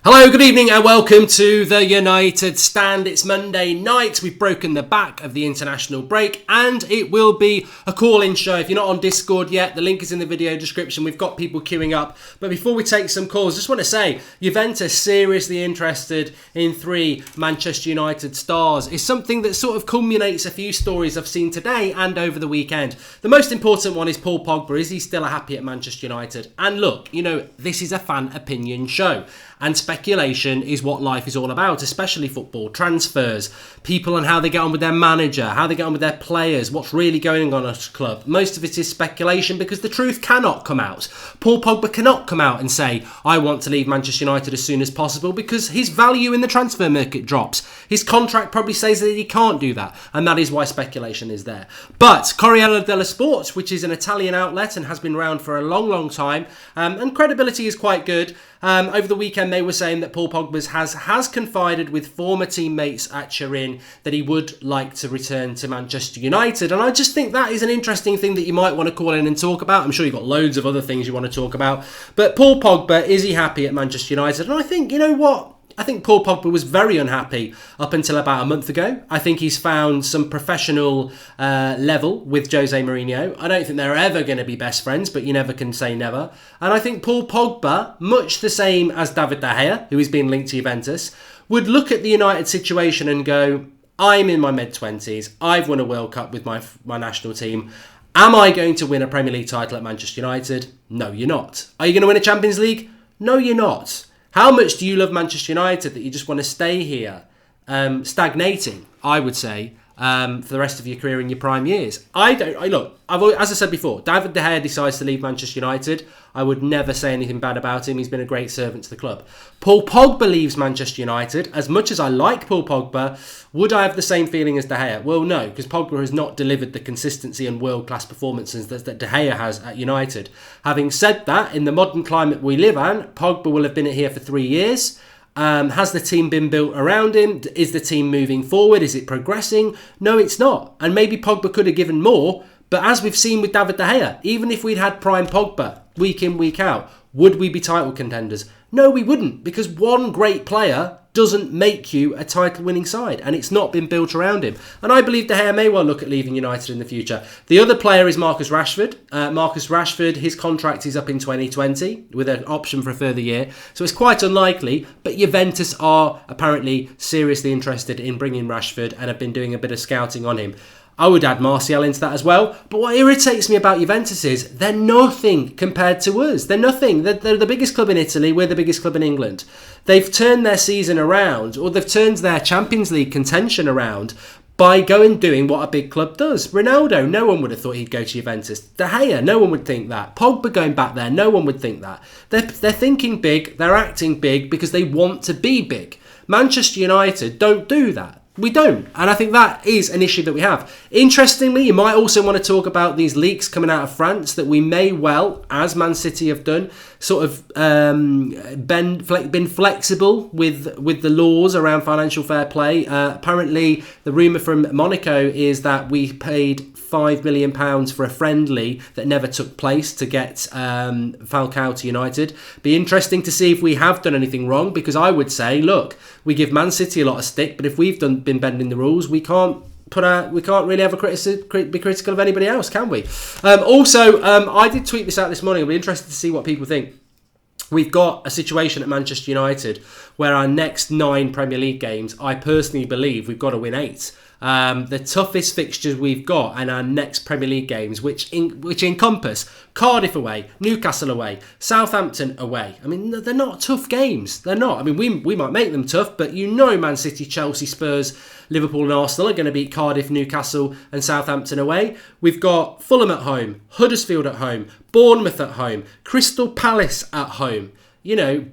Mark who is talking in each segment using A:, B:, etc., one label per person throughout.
A: Hello, good evening and welcome to the United Stand. It's Monday night. We've broken the back of the international break and it will be a call-in show. If you're not on Discord yet, the link is in the video description. We've got people queuing up. But before we take some calls, just want to say Juventus seriously interested in 3 Manchester United stars. It's something that sort of culminates a few stories I've seen today and over the weekend. The most important one is Paul Pogba. Is he still happy at Manchester United? And look, this is a fan opinion show. And speculation is what life is all about, especially football, transfers, people and how they get on with their manager, how they get on with their players, what's really going on at a club. Most of it is speculation because the truth cannot come out. Paul Pogba cannot come out and say, I want to leave Manchester United as soon as possible because his value in the transfer market drops. His contract probably says that he can't do that, and that is why speculation is there. But Corriere dello Sport, which is an Italian outlet and has been around for a long, long time, and credibility is quite good. Over the weekend, they were saying that Paul Pogba has confided with former teammates at Turin that he would like to return to Manchester United. And I just think that is an interesting thing that you might want to call in and talk about. I'm sure you've got loads of other things you want to talk about. But Paul Pogba, is he happy at Manchester United? And I think, you know what? I think Paul Pogba was very unhappy up until about a month ago. I think he's found some professional level with Jose Mourinho. I don't think they're ever going to be best friends, but you never can say never. And I think Paul Pogba, much the same as David De Gea, who is being linked to Juventus, would look at the United situation and go, I'm in my mid-20s. I've won a World Cup with my national team. Am I going to win a Premier League title at Manchester United? No, you're not. Are you going to win a Champions League? No, you're not. How much do you love Manchester United that you just want to stay here, stagnating, I would say, for the rest of your career in your prime years? As I said before, David De Gea decides to leave Manchester United. I would never say anything bad about him. He's been a great servant to the club. Paul Pogba leaves Manchester United. As much as I like Paul Pogba, would I have the same feeling as De Gea? Well, no, because Pogba has not delivered the consistency and world-class performances that De Gea has at United. Having said that, in the modern climate we live in, Pogba will have been here for 3 years. Has the team been built around him? Is the team moving forward? Is it progressing? No, it's not. And maybe Pogba could have given more. But as we've seen with David De Gea, even if we'd had prime Pogba week in, week out, would we be title contenders? No, we wouldn't, because one great player doesn't make you a title-winning side, and it's not been built around him. And I believe De Gea may well look at leaving United in the future. The other player is Marcus Rashford. Marcus Rashford, his contract is up in 2020 with an option for a further year, so it's quite unlikely, but Juventus are apparently seriously interested in bringing Rashford and have been doing a bit of scouting on him. I would add Martial into that as well. But what irritates me about Juventus is they're nothing compared to us. They're nothing. They're the biggest club in Italy. We're the biggest club in England. They've turned their season around, or they've turned their Champions League contention around by doing what a big club does. Ronaldo, no one would have thought he'd go to Juventus. De Gea, no one would think that. Pogba going back there, no one would think that. They're thinking big, they're acting big because they want to be big. Manchester United don't do that. We don't. And I think that is an issue that we have. Interestingly, you might also want to talk about these leaks coming out of France that we may well, as Man City have done, sort of been flexible with the laws around financial fair play. Apparently, the rumour from Monaco is that we paid £5 million for a friendly that never took place to get Falcao to United. Be interesting to see if we have done anything wrong, because I would say, look, we give Man City a lot of stick, but if we've been bending the rules, we can't really have be critical of anybody else, can we? I did tweet this out this morning. I'll be interested to see what people think. We've got a situation at Manchester United where our next 9 Premier League games, I personally believe we've got to win 8. The toughest fixtures we've got and our next Premier League games, which encompass Cardiff away, Newcastle away, Southampton away. I mean, they're not tough games. They're not. I mean, we might make them tough, but Man City, Chelsea, Spurs, Liverpool and Arsenal are going to beat Cardiff, Newcastle and Southampton away. We've got Fulham at home, Huddersfield at home, Bournemouth at home, Crystal Palace at home. We've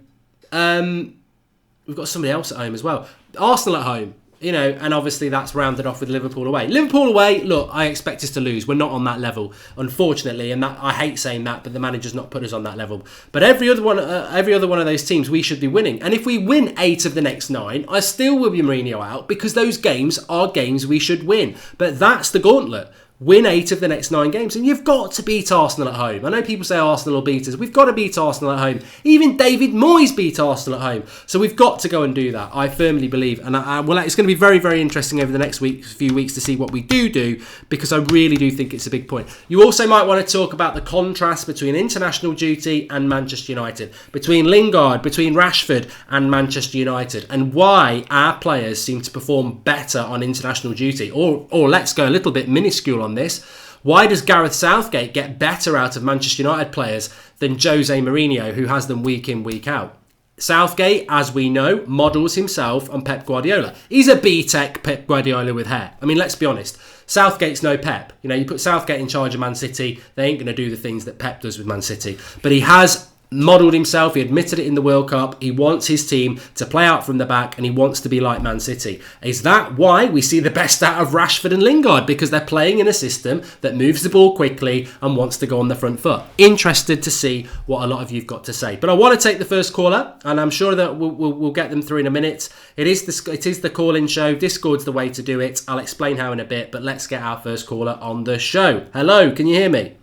A: got somebody else at home as well. Arsenal at home. And obviously that's rounded off with Liverpool away. Liverpool away, look, I expect us to lose. We're not on that level, unfortunately, and that I hate saying that, but the manager's not put us on that level. But every other one of those teams, we should be winning. And if we win 8 of the next 9, I still will be Mourinho out, because those games are games we should win. But that's the gauntlet. win 8 of the next 9 games. And you've got to beat Arsenal at home. I know people say Arsenal will beat us. We've got to beat Arsenal at home. Even David Moyes beat Arsenal at home. So we've got to go and do that. I firmly believe. And well, it's going to be very, very interesting over the next few weeks to see what we do, because I really do think it's a big point. You also might want to talk about the contrast between international duty and Manchester United, between Lingard, between Rashford and Manchester United, and why our players seem to perform better on international duty. Or let's go a little bit minuscule on this. Why does Gareth Southgate get better out of Manchester United players than Jose Mourinho, who has them week in, week out? Southgate, as we know, models himself on Pep Guardiola. He's a B-Tech Pep Guardiola with hair. I mean, let's be honest. Southgate's no Pep. You know, you put Southgate in charge of Man City, they ain't going to do the things that Pep does with Man City. But he has modelled himself. He admitted it in the World Cup. He wants his team to play out from the back, and he wants to be like Man City. Is that why we see the best out of Rashford and Lingard? Because they're playing in a system that moves the ball quickly and wants to go on the front foot. Interested to see what a lot of you've got to say. But I want to take the first caller, and I'm sure that we'll get them through in a minute. It is the call-in show. Discord's the way to do it. I'll explain how in a bit, but let's get our first caller on the show. Hello, can you hear me?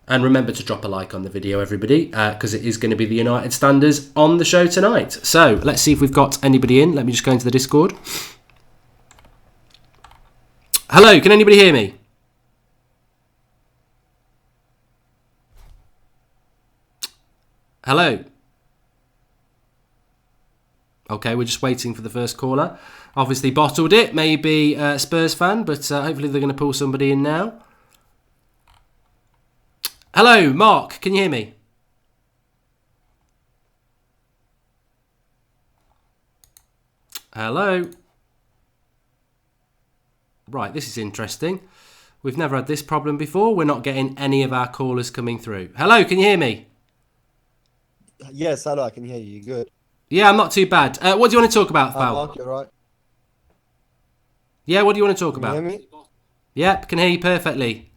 A: And remember to drop a like on the video, everybody, because it is going to be the United Standers on the show tonight. So let's see if we've got anybody in. Let me just go into the Discord. Hello, can anybody hear me? Hello. Okay, we're just waiting for the first caller. Obviously bottled it, maybe a Spurs fan, but hopefully they're going to pull somebody in now. Hello, Mark, can you hear me? Hello. Right, this is interesting. We've never had this problem before. We're not getting any of our callers coming through. Hello, can you hear me?
B: Yes, hello, I can hear you. Good.
A: Yeah, I'm not too bad. What do you want to talk about, pal?
B: Mark, you're right.
A: Yeah, what do you want to talk about?
B: Can you hear me?
A: Yep, can hear you perfectly.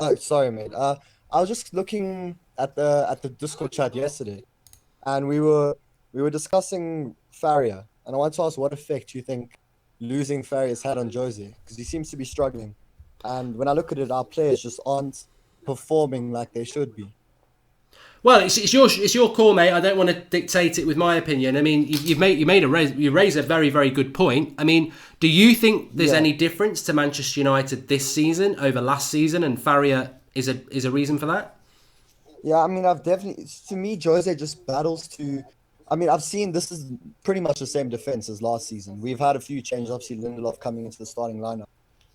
B: Oh, sorry, mate. I was just looking at the Discord chat yesterday, and we were discussing Faria, and I want to ask what effect you think losing Faria's had on Jose, because he seems to be struggling, and when I look at it, our players just aren't performing like they should be.
A: Well, it's your call, mate. I don't want to dictate it with my opinion. I mean, you raise a very, very good point. I mean, do you think there's any difference to Manchester United this season over last season, and Faria is a reason for that?
B: Yeah, I mean, to me, Jose just battles to. I mean, I've seen this is pretty much the same defense as last season. We've had a few changes, obviously Lindelof coming into the starting lineup,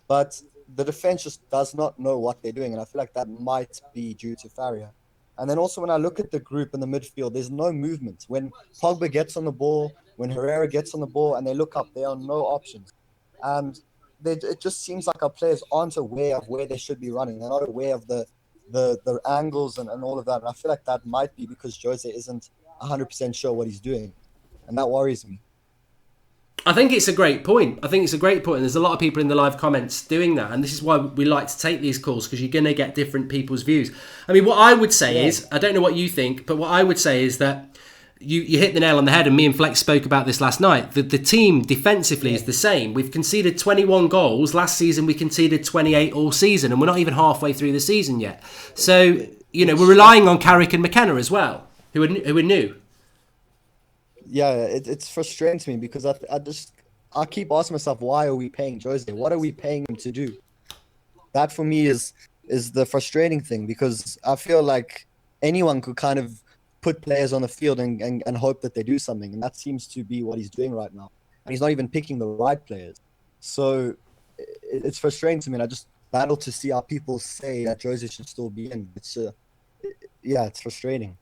B: but the defense just does not know what they're doing, and I feel like that might be due to Faria. And then also when I look at the group in the midfield, there's no movement. When Pogba gets on the ball, when Herrera gets on the ball, and they look up, there are no options. And it just seems like our players aren't aware of where they should be running. They're not aware of the angles and all of that. And I feel like that might be because Jose isn't 100% sure what he's doing. And that worries me.
A: I think it's a great point. And there's a lot of people in the live comments doing that. And this is why we like to take these calls, because you're going to get different people's views. I mean, what I would say is, I don't know what you think, but what I would say is that you hit the nail on the head, and me and Flex spoke about this last night. The team defensively is the same. We've conceded 21 goals. Last season, we conceded 28 all season, and we're not even halfway through the season yet. So, we're relying on Carrick and McKenna as well, who are new.
B: Yeah, it's frustrating to me because I keep asking myself, why are we paying Jose? What are we paying him to do? That for me is the frustrating thing, because I feel like anyone could kind of put players on the field and hope that they do something, and that seems to be what he's doing right now. And he's not even picking the right players. So it's frustrating to me, and I just battle to see how people say that Jose should still be in. It's frustrating.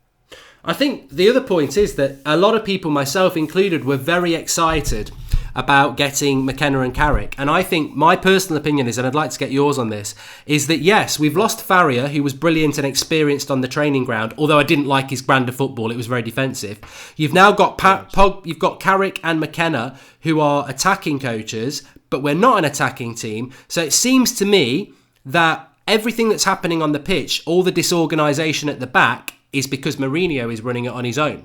A: I think the other point is that a lot of people, myself included, were very excited about getting McKenna and Carrick. And I think my personal opinion is, and I'd like to get yours on this, is that yes, we've lost Faria, who was brilliant and experienced on the training ground, although I didn't like his brand of football, it was very defensive. You've now got you've got Carrick and McKenna, who are attacking coaches, but we're not an attacking team. So it seems to me that everything that's happening on the pitch, all the disorganisation at the back, is because Mourinho is running it on his own.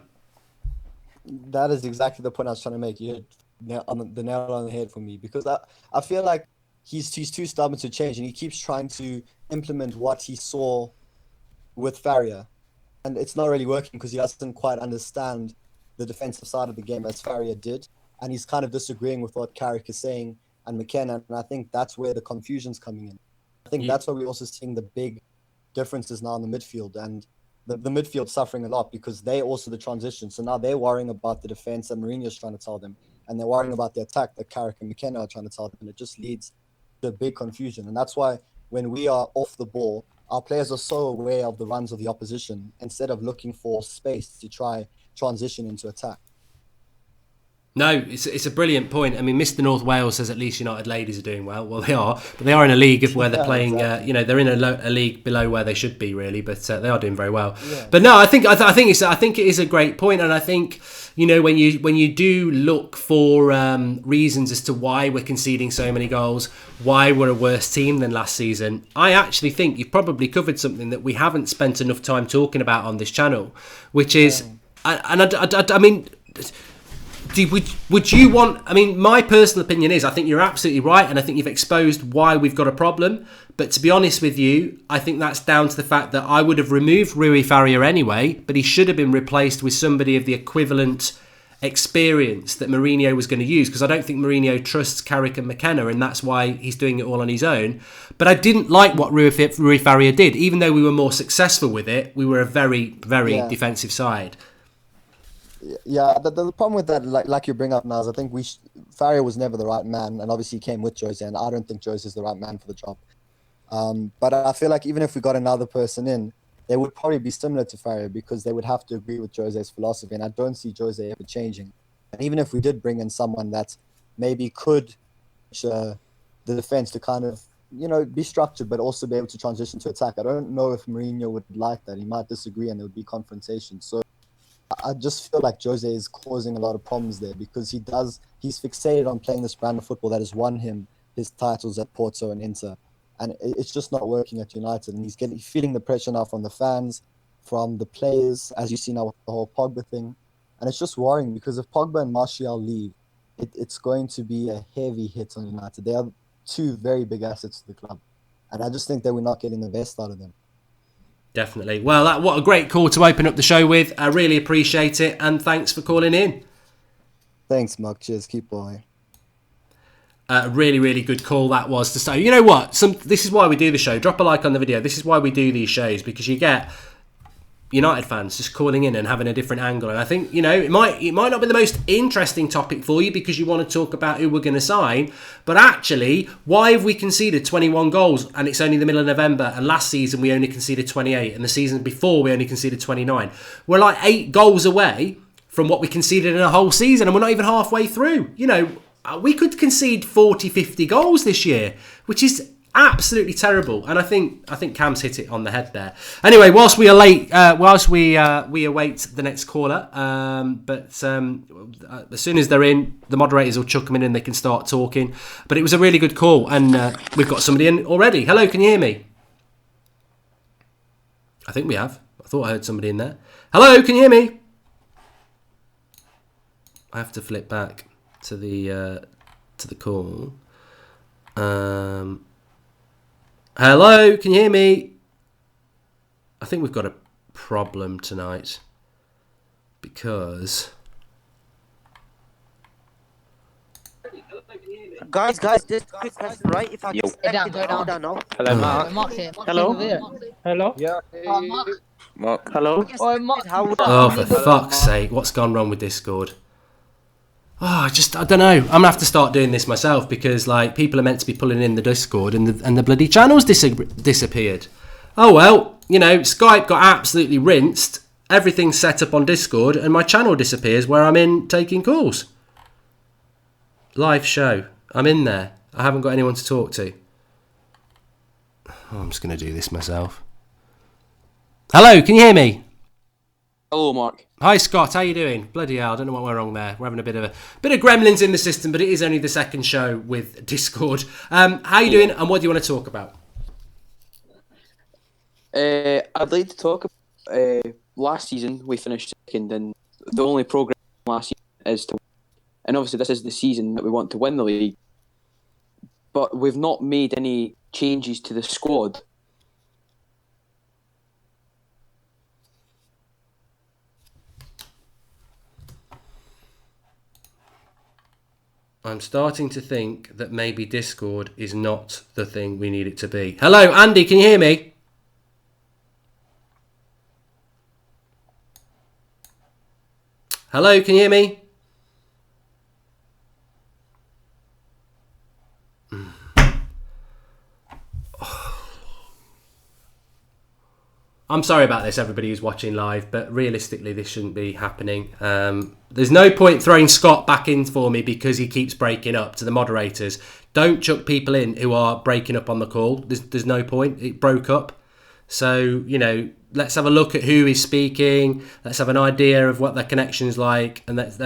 B: That is exactly the point I was trying to make. You hit the nail on the head for me, because I feel like he's too stubborn to change, and he keeps trying to implement what he saw with Farrier, and it's not really working because he doesn't quite understand the defensive side of the game as Farrier did, and he's kind of disagreeing with what Carrick is saying and McKenna, and I think that's where the confusion's coming in. I think that's why we're also seeing the big differences now in the midfield, and the midfield suffering a lot because they also the transition. So now they're worrying about the defense that Mourinho's trying to tell them, and they're worrying about the attack that Carrick and McKenna are trying to tell them, and it just leads to big confusion. And that's why when we are off the ball, our players are so aware of the runs of the opposition instead of looking for space to try transition into attack.
A: No, it's a brilliant point. I mean, Mr. North Wales says at least United ladies are doing well. Well, they are, but they are in a league of where they're playing. Exactly. They're in a league below where they should be, really. But they are doing very well. Yeah. But no, I think it is a great point, and I think when you do look for reasons as to why we're conceding so many goals, why we're a worse team than last season, I actually think you've probably covered something that we haven't spent enough time talking about on this channel, which is, I mean. Would you want... I mean, my personal opinion is I think you're absolutely right, and I think you've exposed why we've got a problem. But to be honest with you, I think that's down to the fact that I would have removed Rui Farrier anyway, but he should have been replaced with somebody of the equivalent experience that Mourinho was going to use, because I don't think Mourinho trusts Carrick and McKenna, and that's why he's doing it all on his own. But I didn't like what Rui Farrier did. Even though we were more successful with it, we were a very, very defensive side.
B: Yeah, the problem with that, like you bring up now, is I think Farrier was never the right man, and obviously he came with Jose, and I don't think Jose is the right man for the job. But I feel like even if we got another person in, they would probably be similar to Farrier because they would have to agree with Jose's philosophy, and I don't see Jose ever changing. And even if we did bring in someone that maybe could the defense to kind of be structured, but also be able to transition to attack, I don't know if Mourinho would like that. He might disagree, and there would be confrontation. So I just feel like Jose is causing a lot of problems there because he's fixated on playing this brand of football that has won him his titles at Porto and Inter, and it's just not working at United. And he's feeling the pressure now from the fans, from the players, as you see now with the whole Pogba thing, and it's just worrying because if Pogba and Martial leave, it's going to be a heavy hit on United. They are two very big assets to the club, and I just think that we're not getting the best out of them.
A: Definitely. Well, what a great call to open up the show with. I really appreciate it, and thanks for calling in.
B: Thanks, Mark. Cheers. Keep going.
A: Really, really good call that was to say. You know what? This is why we do the show. Drop a like on the video. This is why we do these shows, because you get United fans just calling in and having a different angle. And I think, it might not be the most interesting topic for you because you want to talk about who we're going to sign. But actually, why have we conceded 21 goals and it's only the middle of November, and last season we only conceded 28 and the season before we only conceded 29? We're like 8 goals away from what we conceded in a whole season, and we're not even halfway through. We could concede 40, 50 goals this year, which is absolutely terrible, and I think Cam's hit it on the head there. Anyway, whilst we await the next caller, but as soon as they're in, the moderators will chuck them in and they can start talking. But it was a really good call, and we've got somebody in already. Hello, can you hear me? I think we have. I thought I heard somebody in there. Hello, can you hear me? I have to flip back to the call. Hello, can you hear me? I think we've got a problem tonight because...
C: Guys, just quick question, right? If I go down now.
D: Hello, Mark. Hello. Yeah.
C: Mark. Hello.
A: Oh, for fuck's sake! What's gone wrong with Discord? I don't know. I'm gonna have to start doing this myself because people are meant to be pulling in the Discord and the bloody channels disappeared. Oh well, Skype got absolutely rinsed. Everything's set up on Discord and my channel disappears where I'm in taking calls. Live show. I'm in there. I haven't got anyone to talk to. I'm just gonna do this myself. Hello, can you hear me?
D: Hello, Mark.
A: Hi Scott, how you doing? Bloody hell, I don't know what went wrong there. We're having a bit of gremlins in the system, but it is only the second show with Discord. How you doing, and what do you want to talk about?
D: I'd like to talk about last season. We finished second, and the only progress last season is to win. And obviously this is the season that we want to win the league. but we've not made any changes to the squad.
A: I'm starting to think that maybe Discord is not the thing we need it to be. Hello, Andy, can you hear me? Hello, can you hear me? I'm sorry about this, everybody who's watching live, but realistically, this shouldn't be happening. There's no point throwing Scott back in for me because he keeps breaking up. To the moderators, don't chuck people in who are breaking up on the call. There's no point. It broke up. So, let's have a look at who is speaking. Let's have an idea of what their connection's like, and let's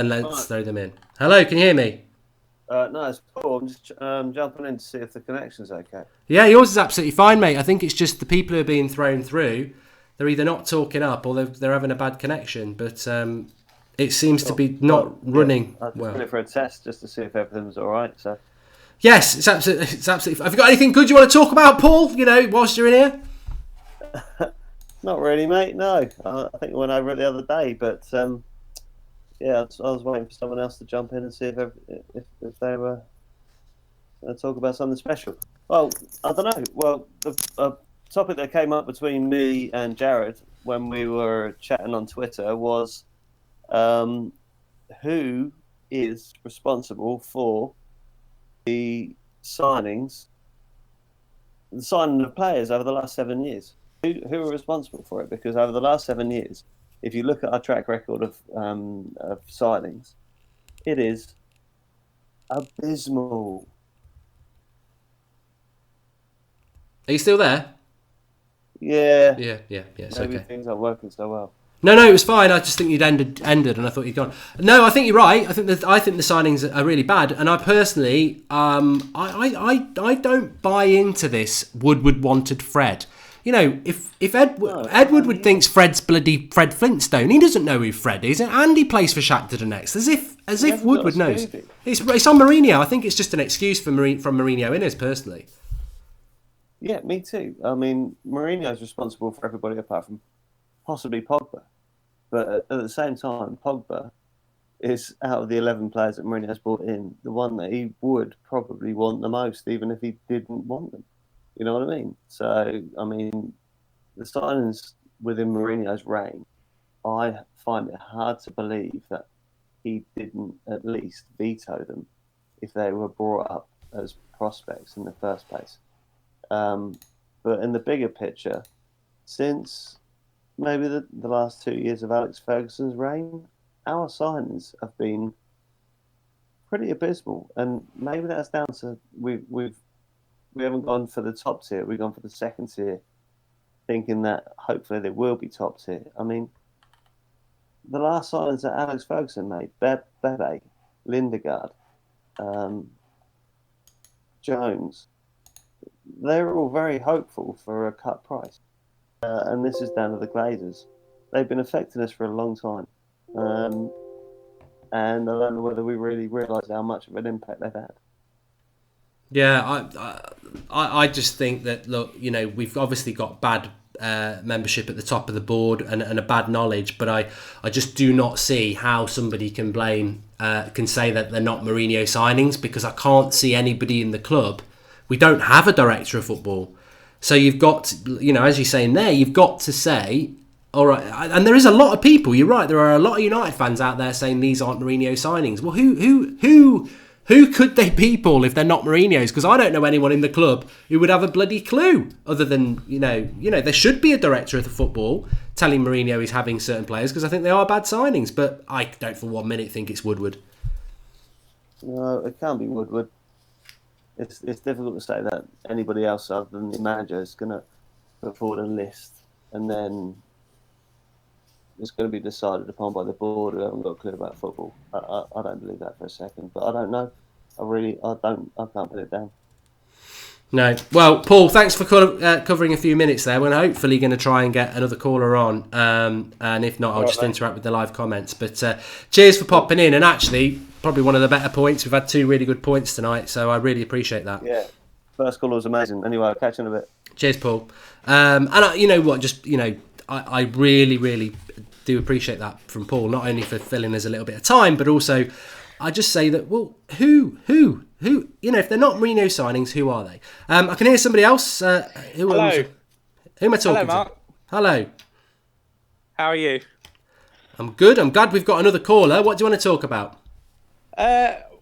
A: throw them in. Hello, can you hear me?
E: No, it's Paul. I'm just jumping in to see if the connection's okay.
A: Yeah, yours is absolutely fine, mate. I think it's just the people who are being thrown through. They're either not talking up or they're having a bad connection, but it seems to be not running
E: I just
A: well.
E: did it for a test just to see if everything's all right. So
A: Yes, it's absolutely. Have you got anything good you want to talk about, Paul? Whilst you're in here.
E: not really, mate. No, I think I went over it the other day, but yeah, I was waiting for someone else to jump in and see if they were going to talk about something special. Well, I don't know. Well, the topic that came up between me and Jared when we were chatting on Twitter was who is responsible for the signing of players over the last 7 years. Who are responsible for it? Because over the last 7 years, if you look at our track record of signings, it is abysmal.
A: Are you still there?
E: Yeah.
A: Yeah. It's
E: Maybe
A: okay.
E: things aren't working so well.
A: No, it was fine. I just think you'd ended, and I thought you'd gone. No, I think you're right. I think the signings are really bad, and I personally, I don't buy into this. Woodward wanted Fred. If Edward thinks Fred's bloody Fred Flintstone, he doesn't know who Fred is, and he plays for Shakhtar Donetsk, as if Woodward knows. It's on Mourinho. I think it's just an excuse from Mourinho in us personally.
E: Yeah, me too. I mean, Mourinho's responsible for everybody apart from possibly Pogba. But at the same time, Pogba is, out of the 11 players that Mourinho's brought in, the one that he would probably want the most, even if he didn't want them. You know what I mean? So, I mean, the signings within Mourinho's reign, I find it hard to believe that he didn't at least veto them if they were brought up as prospects in the first place. But in the bigger picture, since maybe the last 2 years of Alex Ferguson's reign, our signings have been pretty abysmal, and maybe that's down to we haven't gone for the top tier. We've gone for the second tier, thinking that hopefully they will be top tier. I mean, the last signings that Alex Ferguson made, Bebe, Lindegaard, Jones, they're all very hopeful for a cut price. And this is down to the Glazers. They've been affecting us for a long time. And I don't know whether we really realise how much of an impact they've had.
A: Yeah, I just think that, look, we've obviously got bad membership at the top of the board and a bad knowledge, but I just do not see how somebody can say that they're not Mourinho signings, because I can't see anybody in the club. We don't have a director of football. So you've got to, as you're saying there, you've got to say, all right, and there is a lot of people, you're right, there are a lot of United fans out there saying these aren't Mourinho signings. Well, who could they be, Paul, if they're not Mourinho's? Because I don't know anyone in the club who would have a bloody clue, other than, there should be a director of the football telling Mourinho he's having certain players, because I think they are bad signings, but I don't for 1 minute think it's Woodward.
E: No, it can't be Woodward. It's difficult to say that anybody else other than the manager is going to put forward a list, and then it's going to be decided upon by the board who haven't got a clue about football. I don't believe that for a second, but I don't know. I can't put it down.
A: No. Well, Paul, thanks for covering a few minutes there. We're hopefully going to try and get another caller on. And if not, I'll just interact with the live comments. But cheers for popping in. And actually, probably one of the better points. We've had two really good points tonight, so I really appreciate that.
E: Yeah. First call was amazing. Anyway, I'll catch you in a bit.
A: Cheers, Paul. You know what? Just I really, really do appreciate that from Paul. Not only for filling us a little bit of time, but also I just say that who? If they're not Mourinho signings, who are they? I can hear somebody else. Hello. Who am I talking
F: Hello, Mark.
A: to? Hello.
F: How are you?
A: I'm good. I'm glad we've got another caller. What do you want to talk about?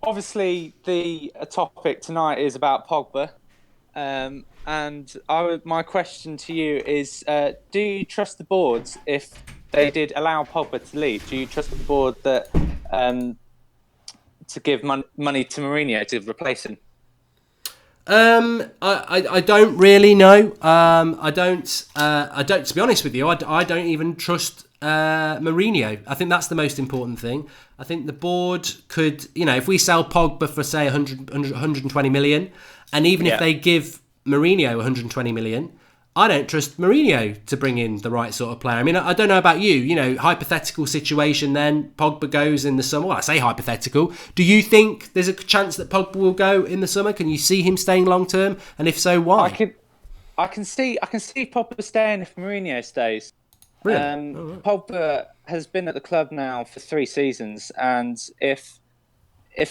F: Obviously, the topic tonight is about Pogba. My question to you is, do you trust the boards if they did allow Pogba to leave? Do you trust the board that to give money to Mourinho to replace him?
A: I don't really know. I don't. To be honest with you, I don't even trust Mourinho. I think that's the most important thing. I think the board could, if we sell Pogba for say 120 million, and even if they give Mourinho 120 million, I don't trust Mourinho to bring in the right sort of player. I mean, I don't know about you. Hypothetical situation. Then Pogba goes in the summer. Well, I say hypothetical. Do you think there's a chance that Pogba will go in the summer? Can you see him staying long term? And if so, why?
F: I can see Pogba staying if Mourinho stays.
A: Really?
F: Pogba has been at the club now for 3 seasons, and if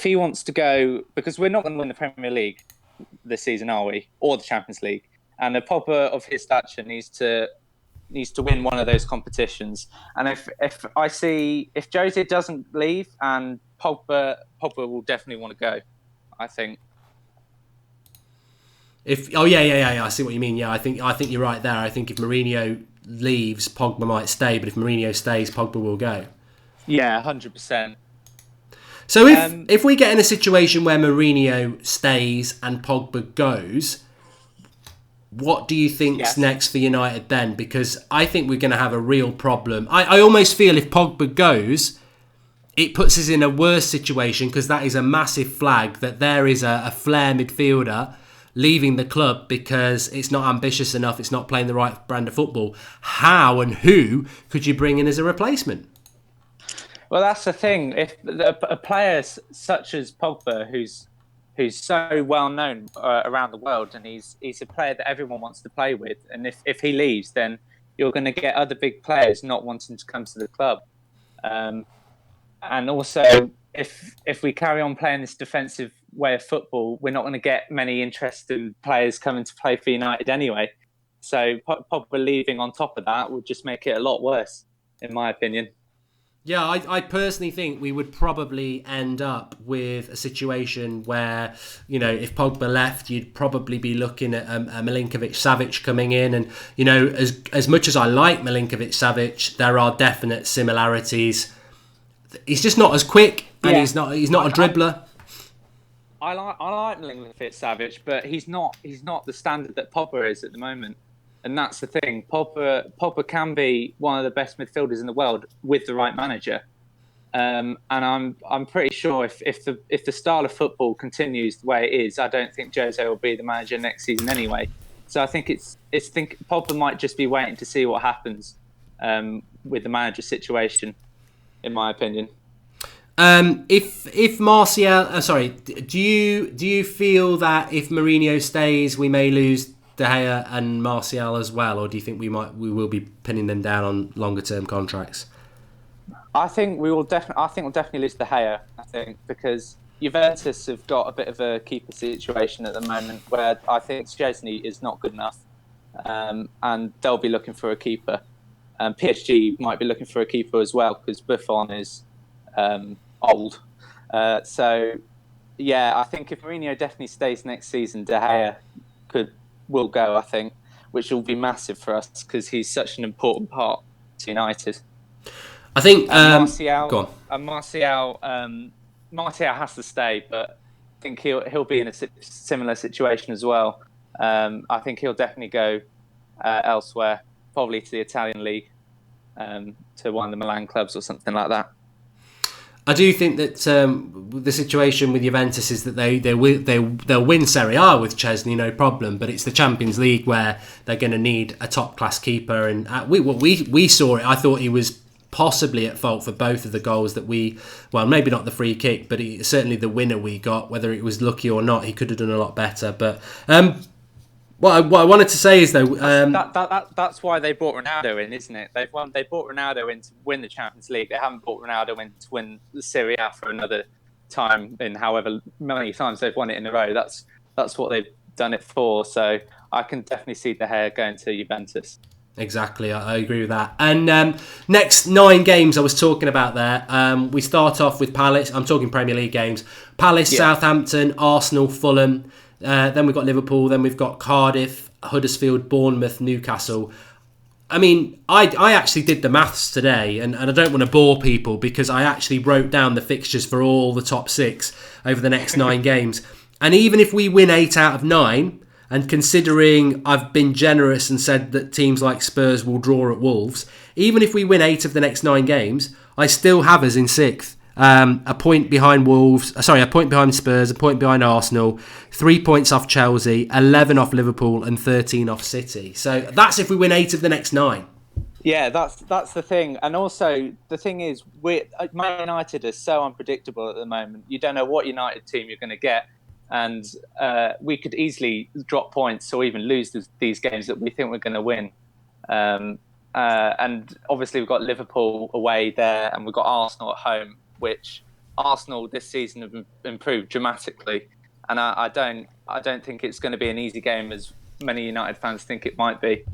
F: he wants to go, because we're not going to win the Premier League this season, are we? Or the Champions League? And a Pogba of his stature needs to win one of those competitions. And if Jose doesn't leave, and Pogba will definitely want to go, I think.
A: I see what you mean. Yeah, I think you're right there. I think if Mourinho leaves, Pogba might stay, but if Mourinho stays, Pogba will go.
F: Yeah, 100%.
A: So if we get in a situation where Mourinho stays and Pogba goes, what do you think's next for United then? Because I think we're going to have a real problem. I almost feel if Pogba goes, it puts us in a worse situation, because that is a massive flag that there is a flair midfielder leaving the club because it's not ambitious enough, it's not playing the right brand of football. How and who could you bring in as a replacement?
F: Well, that's the thing. If a player such as Pogba, who's so well known around the world, and he's a player that everyone wants to play with, and if he leaves, then you're going to get other big players not wanting to come to the club. And also, if we carry on playing this defensive way of football, we're not going to get many interested players coming to play for United anyway. So Pogba leaving on top of that would just make it a lot worse, in my opinion.
A: Yeah, I personally think we would probably end up with a situation where, if Pogba left, you'd probably be looking at a Milinkovic-Savic coming in. And, as much as I like Milinkovic-Savic, there are definite similarities. He's just not as quick, and he's not a dribbler.
F: I like Milinkovic-Savic, but he's not the standard that Pogba is at the moment. And that's the thing. Pogba can be one of the best midfielders in the world with the right manager. And I'm pretty sure if the style of football continues the way it is, I don't think Jose will be the manager next season anyway. So I think Pogba might just be waiting to see what happens with the manager situation, in my opinion.
A: If Martial, do you feel that if Mourinho stays, we may lose De Gea and Martial as well, or do you think we will be pinning them down on longer term contracts?
F: I think we'll definitely lose De Gea. I think because Juventus have got a bit of a keeper situation at the moment, where I think Szczesny is not good enough, and they'll be looking for a keeper. PSG might be looking for a keeper as well, because Buffon is old. So yeah, I think if Mourinho definitely stays next season, De Gea will go, I think, which will be massive for us because he's such an important part to United.
A: I think
F: Martial,
A: go on.
F: Martial has to stay, but I think he'll be in a similar situation as well. I think he'll definitely go elsewhere, probably to the Italian league, to one of the Milan clubs or something like that.
A: I do think that the situation with Juventus is that they'll win Serie A with Szczesny, no problem. But it's the Champions League where they're going to need a top class keeper. And we saw it. I thought he was possibly at fault for both of the goals that maybe not the free kick, but certainly the winner we got, whether it was lucky or not, he could have done a lot better. But what I wanted to say is, though...
F: that's why they brought Ronaldo in, isn't it? They brought Ronaldo in to win the Champions League. They haven't brought Ronaldo in to win the Serie A for another time in however many times they've won it in a row. That's what they've done it for. So I can definitely see De Gea going to Juventus.
A: Exactly, I agree with that. And next 9 games I was talking about there, we start off with Palace. I'm talking Premier League games. Palace, Southampton, Arsenal, Fulham. Then we've got Liverpool. Then we've got Cardiff, Huddersfield, Bournemouth, Newcastle. I mean, I actually did the maths today, and I don't want to bore people because I actually wrote down the fixtures for all the top 6 over the next 9 games. And even if we win 8 out of 9... and considering I've been generous and said that teams like Spurs will draw at Wolves, even if we win 8 of the next 9 games, I still have us in 6th. A point behind a point behind Spurs, a point behind Arsenal, 3 points off Chelsea, 11 off Liverpool, and 13 off City. So that's if we win 8 of the next 9.
F: Yeah, that's the thing. And also, the thing is, Man United are so unpredictable at the moment. You don't know what United team you're going to get. And we could easily drop points or even lose these games that we think we're going to win. And obviously we've got Liverpool away there, and we've got Arsenal at home, which Arsenal this season have improved dramatically. And I don't think it's going to be an easy game as many United fans think it might be.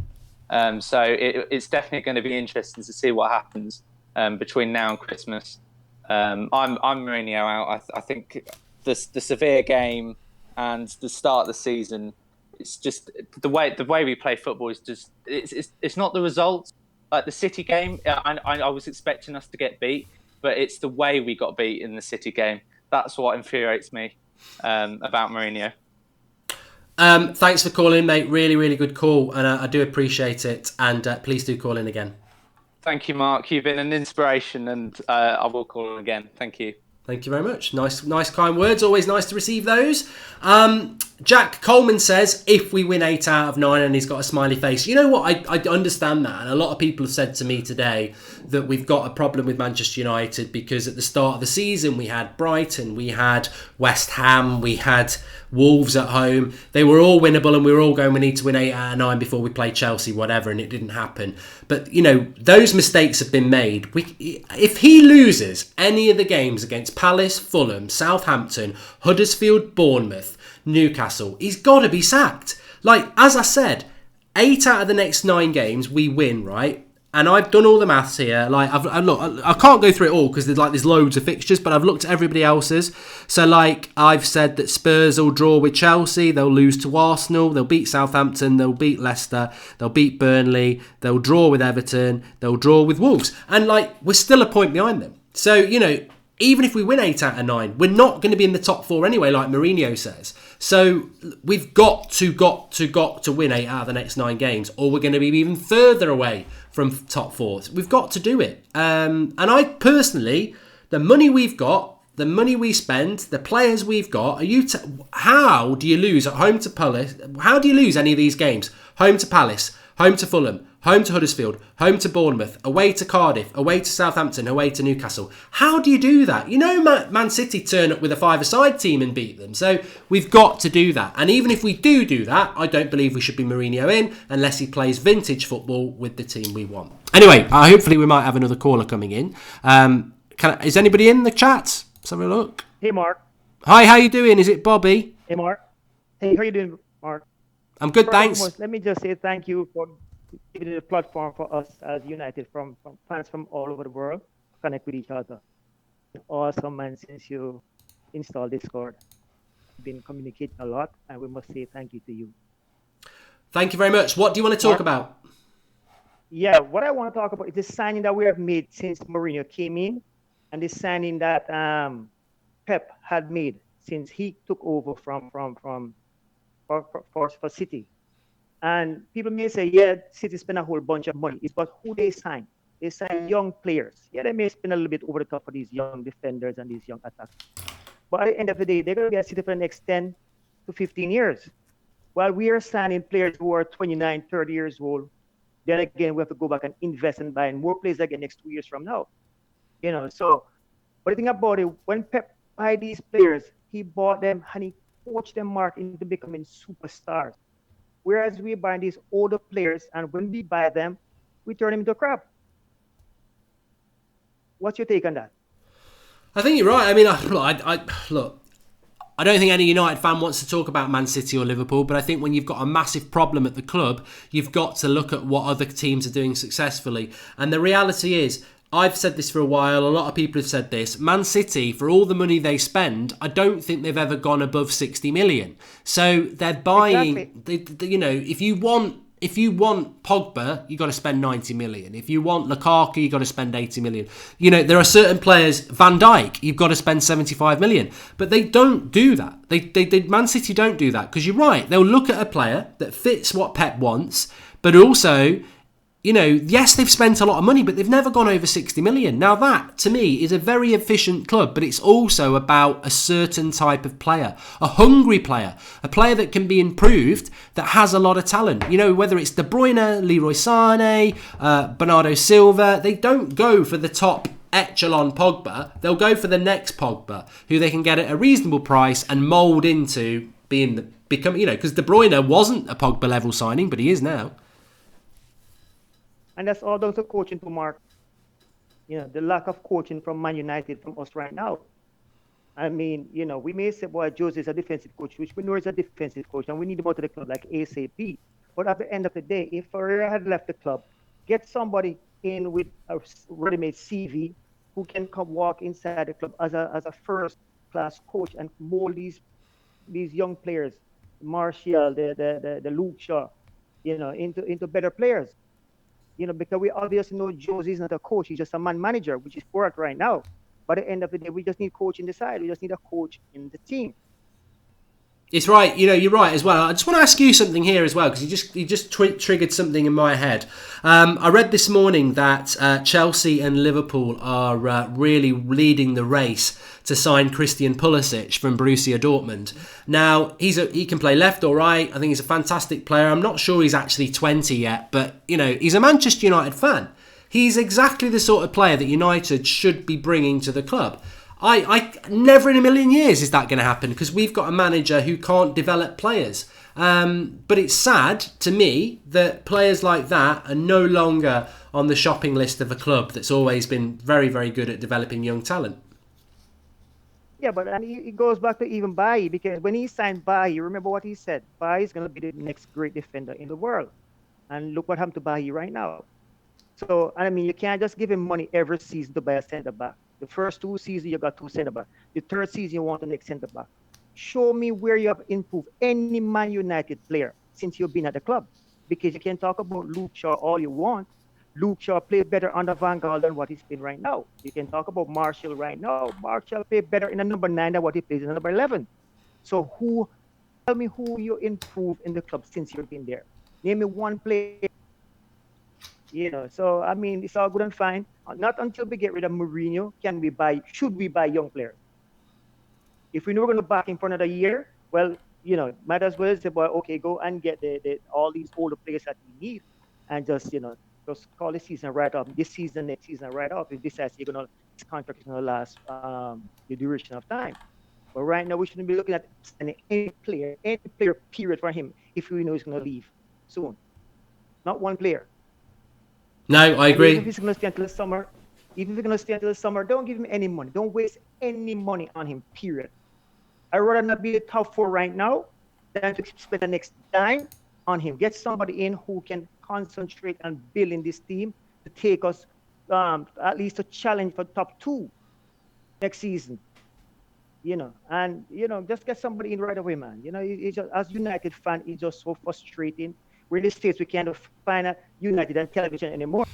F: So it's definitely going to be interesting to see what happens between now and Christmas. I'm Mourinho out. I think. The Sevilla game and the start of the season, it's just the way we play football is just it's not the results. Like the City game, I was expecting us to get beat, but it's the way we got beat in the City game. That's what infuriates me about Mourinho.
A: Thanks for calling in, mate. Really, really good call, and I do appreciate it. And please do call in again.
F: Thank you, Mark. You've been an inspiration, and I will call in again. Thank you.
A: Thank you very much. Nice kind words. Always nice to receive those. Jack Coleman says, if we win 8 out of 9, and he's got a smiley face. You know what? I understand that. And a lot of people have said to me today that we've got a problem with Manchester United because at the start of the season, we had Brighton, we had West Ham, we had Wolves at home. They were all winnable, and we were all going, we need to win 8 out of 9 before we play Chelsea, whatever, and it didn't happen. But, you know, those mistakes have been made. If he loses any of the games against Palace, Fulham, Southampton, Huddersfield, Bournemouth, Newcastle, he's got to be sacked. Like, as I said, 8 out of the next 9 games we win, right? And I've done all the maths here. Like, I can't go through it all because there's loads of fixtures, but I've looked at everybody else's. So, like, I've said that Spurs will draw with Chelsea, they'll lose to Arsenal, they'll beat Southampton, they'll beat Leicester, they'll beat Burnley, they'll draw with Everton, they'll draw with Wolves. And, like, we're still a point behind them. So, you know, even if we win 8 out of 9, we're not going to be in the top 4 anyway, like Mourinho says. So we've got to win 8 out of the next 9 games, or we're going to be even further away from top 4. We've got to do it. And I personally, the money we've got, the money we spend, the players we've got, how do you lose at home to Palace? How do you lose any of these games? Home to Palace, home to Fulham, home to Huddersfield, home to Bournemouth, away to Cardiff, away to Southampton, away to Newcastle. How do you do that? You know, Man City turn up with a 5-a-side team and beat them. So we've got to do that. And even if we do that, I don't believe we should be Mourinho in unless he plays vintage football with the team we want. Anyway, hopefully we might have another caller coming in. Is anybody in the chat? Let's have a look.
G: Hey, Mark.
A: Hi, how you doing? Is it Bobby?
G: Hey, Mark. Hey, how you doing, Mark?
A: I'm good, thanks.
G: Foremost, let me just say thank you for giving it a platform for us as United from fans from all over the world to connect with each other. It's awesome, man, since you installed Discord. You've been communicating a lot, and we must say thank you to you.
A: Thank you very much. What do you want to talk about?
G: Yeah, what I want to talk about is the signing that we have made since Mourinho came in, and the signing that Pep had made since he took over for City. And people may say, yeah, City spent a whole bunch of money. It's about who they sign. They sign young players. Yeah, they may spend a little bit over the top for these young defenders and these young attackers. But at the end of the day, they're going to be at City for the next 10 to 15 years. While we are signing players who are 29, 30 years old, then again we have to go back and invest and buy more players again next 2 years from now. So but the thing about it, when Pep buy these players, he bought them and he coached them, Mark, into becoming superstars. Whereas we buy these older players, and when we buy them, we turn them into crap. What's your take on that?
A: I think you're right. I mean, look, I don't think any United fan wants to talk about Man City or Liverpool, but I think when you've got a massive problem at the club, you've got to look at what other teams are doing successfully. And the reality is, I've said this for a while, a lot of people have said this, Man City, for all the money they spend, I don't think they've ever gone above 60 million. So they're buying, if you want Pogba, you got to spend 90 million. If you want Lukaku, you got to spend 80 million. There are certain players, Van Dijk, you've got to spend 75 million. But they don't do that. Man City don't do that, because you're right. They'll look at a player that fits what Pep wants, but also, yes, they've spent a lot of money, but they've never gone over 60 million. Now that, to me, is a very efficient club, but it's also about a certain type of player, a hungry player, a player that can be improved, that has a lot of talent. Whether it's De Bruyne, Leroy Sané, Bernardo Silva, they don't go for the top echelon Pogba. They'll go for the next Pogba, who they can get at a reasonable price and mould into become, because De Bruyne wasn't a Pogba level signing, but he is now.
G: And that's all down to coaching to Mark. The lack of coaching from Man United, from us right now. I mean, we may say, boy, Jose is a defensive coach, which we know is a defensive coach, and we need him out of the club like ASAP. But at the end of the day, if Ferreira had left the club, get somebody in with a ready-made CV who can come walk inside the club as a first-class coach and mold these young players, Martial, the Luke Shaw, into better players. Because we obviously know Jose is not a coach; he's just a man manager, which is correct right now. But at the end of the day, we just need coach in the side. We just need a coach in the team.
A: It's right. You're right as well. I just want to ask you something here as well, because you just triggered something in my head. I read this morning that Chelsea and Liverpool are really leading the race to sign Christian Pulisic from Borussia Dortmund. Now, he can play left or right. I think he's a fantastic player. I'm not sure he's actually 20 yet, but he's a Manchester United fan. He's exactly the sort of player that United should be bringing to the club. I never in a million years is that going to happen, because we've got a manager who can't develop players. But it's sad to me that players like that are no longer on the shopping list of a club that's always been very, very good at developing young talent.
G: Yeah, but it goes back to even Bailly, because when he signed Bailly, remember what he said? Bailly is going to be the next great defender in the world. And look what happened to Bailly right now. So, you can't just give him money every season to buy a centre-back. The first 2 seasons, you got 2 centre-backs. The third season, you want the next centre-back. Show me where you have improved any Man United player since you've been at the club. Because you can talk about Luke Shaw all you want. Luke Shaw played better under Van Gaal than what he's been right now. You can talk about Martial right now. Martial played better in the number 9 than what he plays in the number 11. So tell me who you improved in the club since you've been there. Name me one player. So it's all good and fine. Not until we get rid of Mourinho should we buy young players. If we know we're going to back him for another year, well, might as well say, well, okay, go and get all these older players that we need, and just call the season right off. This season, next season, right off. If this says his contract is going to last the duration of time. But right now, we shouldn't be looking at any player period for him if we know he's going to leave soon. Not one player.
A: No, I agree.
G: Even if he's going to stay until the summer, don't give him any money. Don't waste any money on him, period. I'd rather not be the top 4 right now than to spend the next dime on him. Get somebody in who can concentrate on building this team to take us at least a challenge for top 2 next season. And just get somebody in right away, man. It's just, as United fan, it's just so frustrating. We're in the States, we can't find a United on television anymore.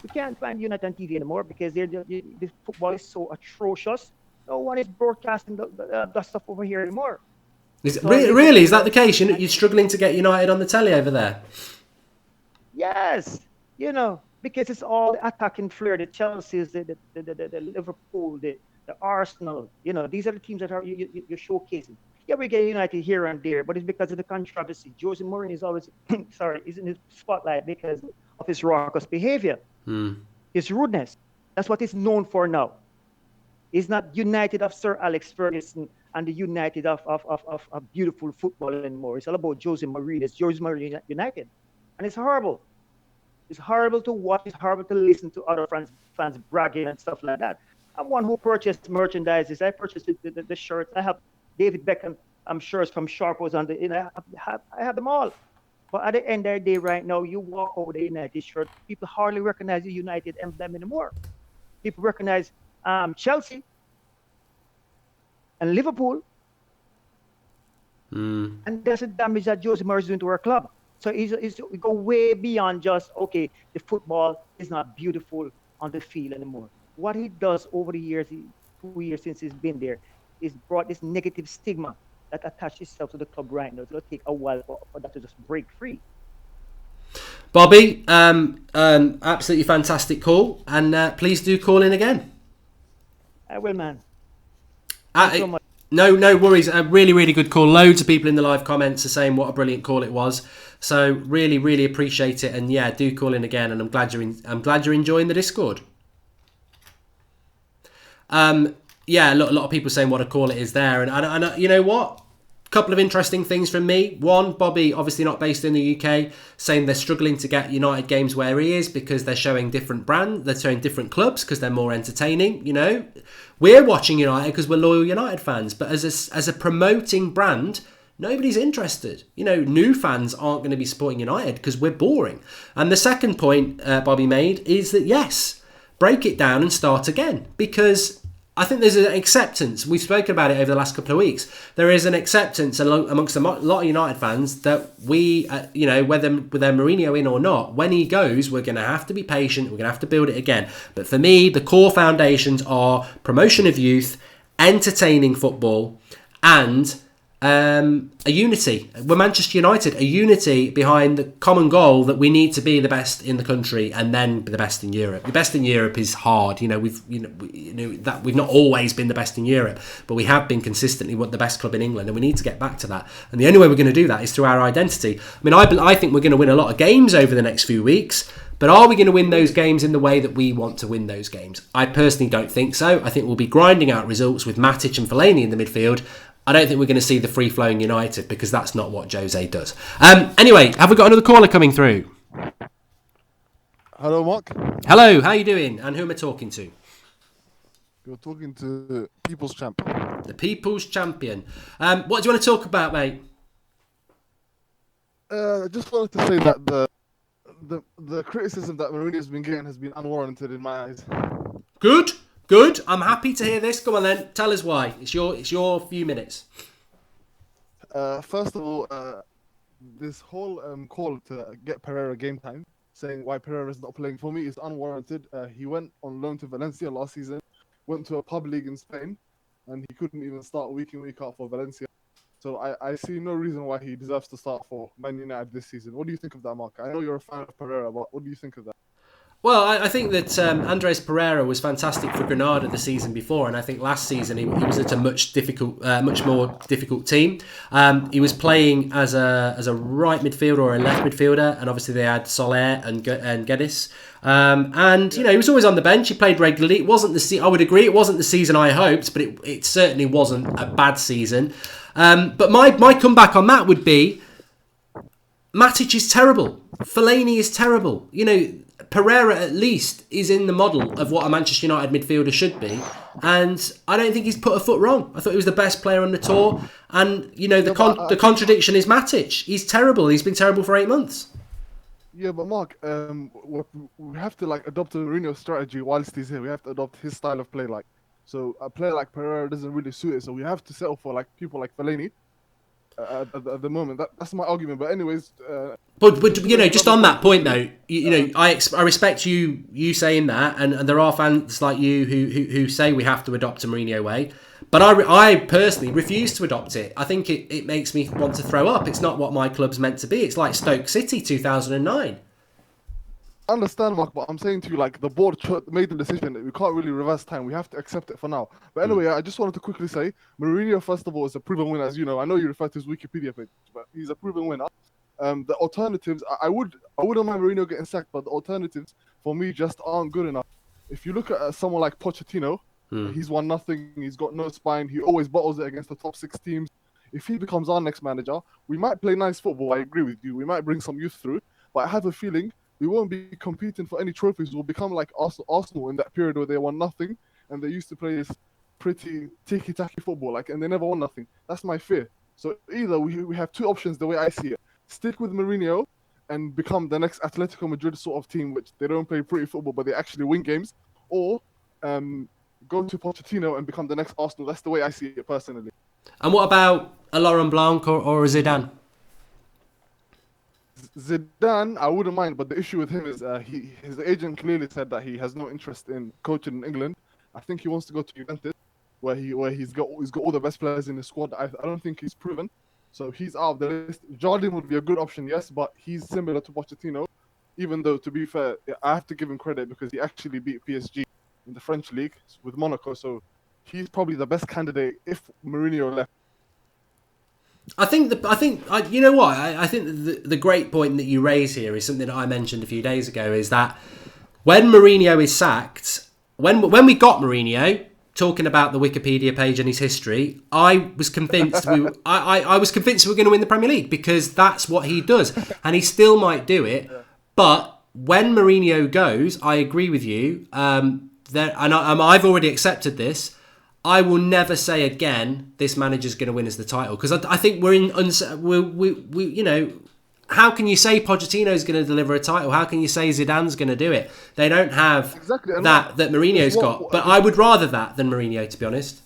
G: We can't find United on TV anymore because the football is so atrocious. No one is broadcasting the stuff over here anymore.
A: Is that the case? You're struggling to get United on the telly over there?
G: Yes. Because it's all the attacking flair, the Chelsea's, the Liverpool, the Arsenal. These are the teams that you're showcasing. Yeah, we get United here and there, but it's because of the controversy. Jose Mourinho is always, is in the spotlight because of his raucous behavior, his rudeness. That's what he's known for now. He's not United of Sir Alex Ferguson and the United of beautiful football anymore. It's all about Jose Mourinho. It's Jose Mourinho United. And it's horrible. It's horrible to watch. It's horrible to listen to other fans bragging and stuff like that. I'm one who purchased merchandise. I purchased the shirts. I have David Beckham shirts from Sharpos on the. I have them all. But at the end of the day, right now, you walk over the United shirt, people hardly recognize the United emblem anymore. People recognize Chelsea and Liverpool. And that's the damage that Jose Mourinho is doing to our club. So we go way beyond just, okay, the football is not beautiful on the field anymore. What he does over the years, 2 years since he's been there, is brought this negative stigma that attaches itself to the club right now. It's going to take a while for that to just break free.
A: Bobby, absolutely fantastic call. And please do call in again.
G: I will, man. Thanks so much.
A: No worries. A really, really good call. Loads of people in the live comments are saying what a brilliant call it was. So really, really appreciate it. And yeah, do call in again. And I'm glad you're enjoying the Discord. Yeah, a lot of people saying what a call it is there. And you know what? A couple of interesting things from me. One, Bobby, obviously not based in the UK, saying they're struggling to get United games where he is because they're showing different brands. They're showing different clubs because they're more entertaining, you know. We're watching United because we're loyal United fans. But as a promoting brand, nobody's interested. You know, new fans aren't going to be supporting United because we're boring. And the second point Bobby made is that, yes, break it down and start again. Because I think there's an acceptance. We've spoken about it over the last couple of weeks. There is an acceptance amongst a lot of United fans that we, you know, whether Mourinho in or not, when he goes, we're going to have to be patient. We're going to have to build it again. But for me, the core foundations are promotion of youth, entertaining football, and a unity. We're Manchester United, a unity behind the common goal that we need to be the best in the country and then the best in Europe. The best in Europe is hard. You know, we've not always been the best in Europe, but we have been consistently the best club in England, and we need to get back to that. And the only way we're going to do that is through our identity. I mean, I think we're going to win a lot of games over the next few weeks. But are we going to win those games in the way that we want to win those games? I personally don't think so. I think we'll be grinding out results with Matic and Fellaini in the midfield. I don't think we're going to see the free-flowing United because that's not what Jose does. Anyway, have we got another caller coming through?
H: Hello, Mark.
A: Hello, how are you doing? And who am I talking to?
H: You're talking to the People's Champ.
A: The People's Champion. What do you want to talk about, mate?
H: I just wanted to say that the criticism that Mourinho has been getting has been unwarranted in my eyes.
A: Good. I'm happy to hear this. Come on then, tell us why. It's your few minutes.
H: First of all, this whole call to get Pereira game time, saying why Pereira is not playing for me, is unwarranted. He went on loan to Valencia last season, went to a pub league in Spain, and he couldn't even start week in, week out for Valencia. So I see no reason why he deserves to start for Man United this season. What do you think of that, Mark? I know you're a fan of Pereira, but what do you think of that?
A: Well, I think that Andres Pereira was fantastic for Granada the season before, and I think last season he was at a much more difficult team. He was playing as a right midfielder or a left midfielder, and obviously they had Soler and Geddes. And you know, he was always on the bench. He played regularly. It wasn't I would agree, it wasn't the season I hoped, but it certainly wasn't a bad season. But my comeback on that would be Matic is terrible. Fellaini is terrible. You know, Pereira at least is in the model of what a Manchester United midfielder should be, and I don't think he's put a foot wrong. I thought he was the best player on the tour, and you know the contradiction is Matic. He's terrible. He's been terrible for 8 months.
H: Yeah, but Mark, we have to adopt a Mourinho strategy whilst he's here. We have to adopt his style of play. So a player like Pereira doesn't really suit it. So we have to settle for people like Fellaini. At the moment, that's my argument. But anyways,
A: but you know, just on that point though, you know, I respect you saying that, and there are fans like you who say we have to adopt a Mourinho way, but I personally refuse to adopt it. I think it makes me want to throw up. It's not what my club's meant to be. It's like Stoke City 2009.
H: I understand, Mark, but I'm saying to you, the board made the decision that we can't really reverse time. We have to accept it for now. But anyway, I just wanted to quickly say, Mourinho, first of all, is a proven winner. As you know, I know you refer to his Wikipedia page, but he's a proven winner. The alternatives, I wouldn't mind Mourinho getting sacked, but the alternatives for me just aren't good enough. If you look at someone like Pochettino, he's won nothing. He's got no spine. He always bottles it against the top 6 teams. If he becomes our next manager, we might play nice football. I agree with you. We might bring some youth through, but I have a feeling we won't be competing for any trophies. We'll become like Arsenal in that period where they won nothing and they used to play this pretty ticky-tacky football, and they never won nothing. That's my fear. So either we have 2 options the way I see it. Stick with Mourinho and become the next Atletico Madrid sort of team, which they don't play pretty football, but they actually win games, or go to Pochettino and become the next Arsenal. That's the way I see it personally.
A: And what about a Laurent Blanc or a Zidane?
H: Zidane, I wouldn't mind, but the issue with him is his agent clearly said that he has no interest in coaching in England. I think he wants to go to Juventus, where he's got all the best players in the squad. I don't think he's proven, so he's out of the list. Jardine would be a good option, yes, but he's similar to Pochettino. Even though, to be fair, I have to give him credit because he actually beat PSG in the French league with Monaco, so he's probably the best candidate if Mourinho left.
A: I think you know what? I think the great point that you raise here is something that I mentioned a few days ago, is that when Mourinho is sacked, when we got Mourinho, talking about the Wikipedia page and his history, I was convinced I was convinced we were going to win the Premier League because that's what he does, and he still might do it. But when Mourinho goes, I agree with you. I've already accepted this. I will never say again this manager's going to win us the title, because I think we're in you know, how can you say Pochettino's going to deliver a title? How can you say Zidane's going to do it? They don't have that Mourinho's got. But I would rather that than Mourinho, to be honest.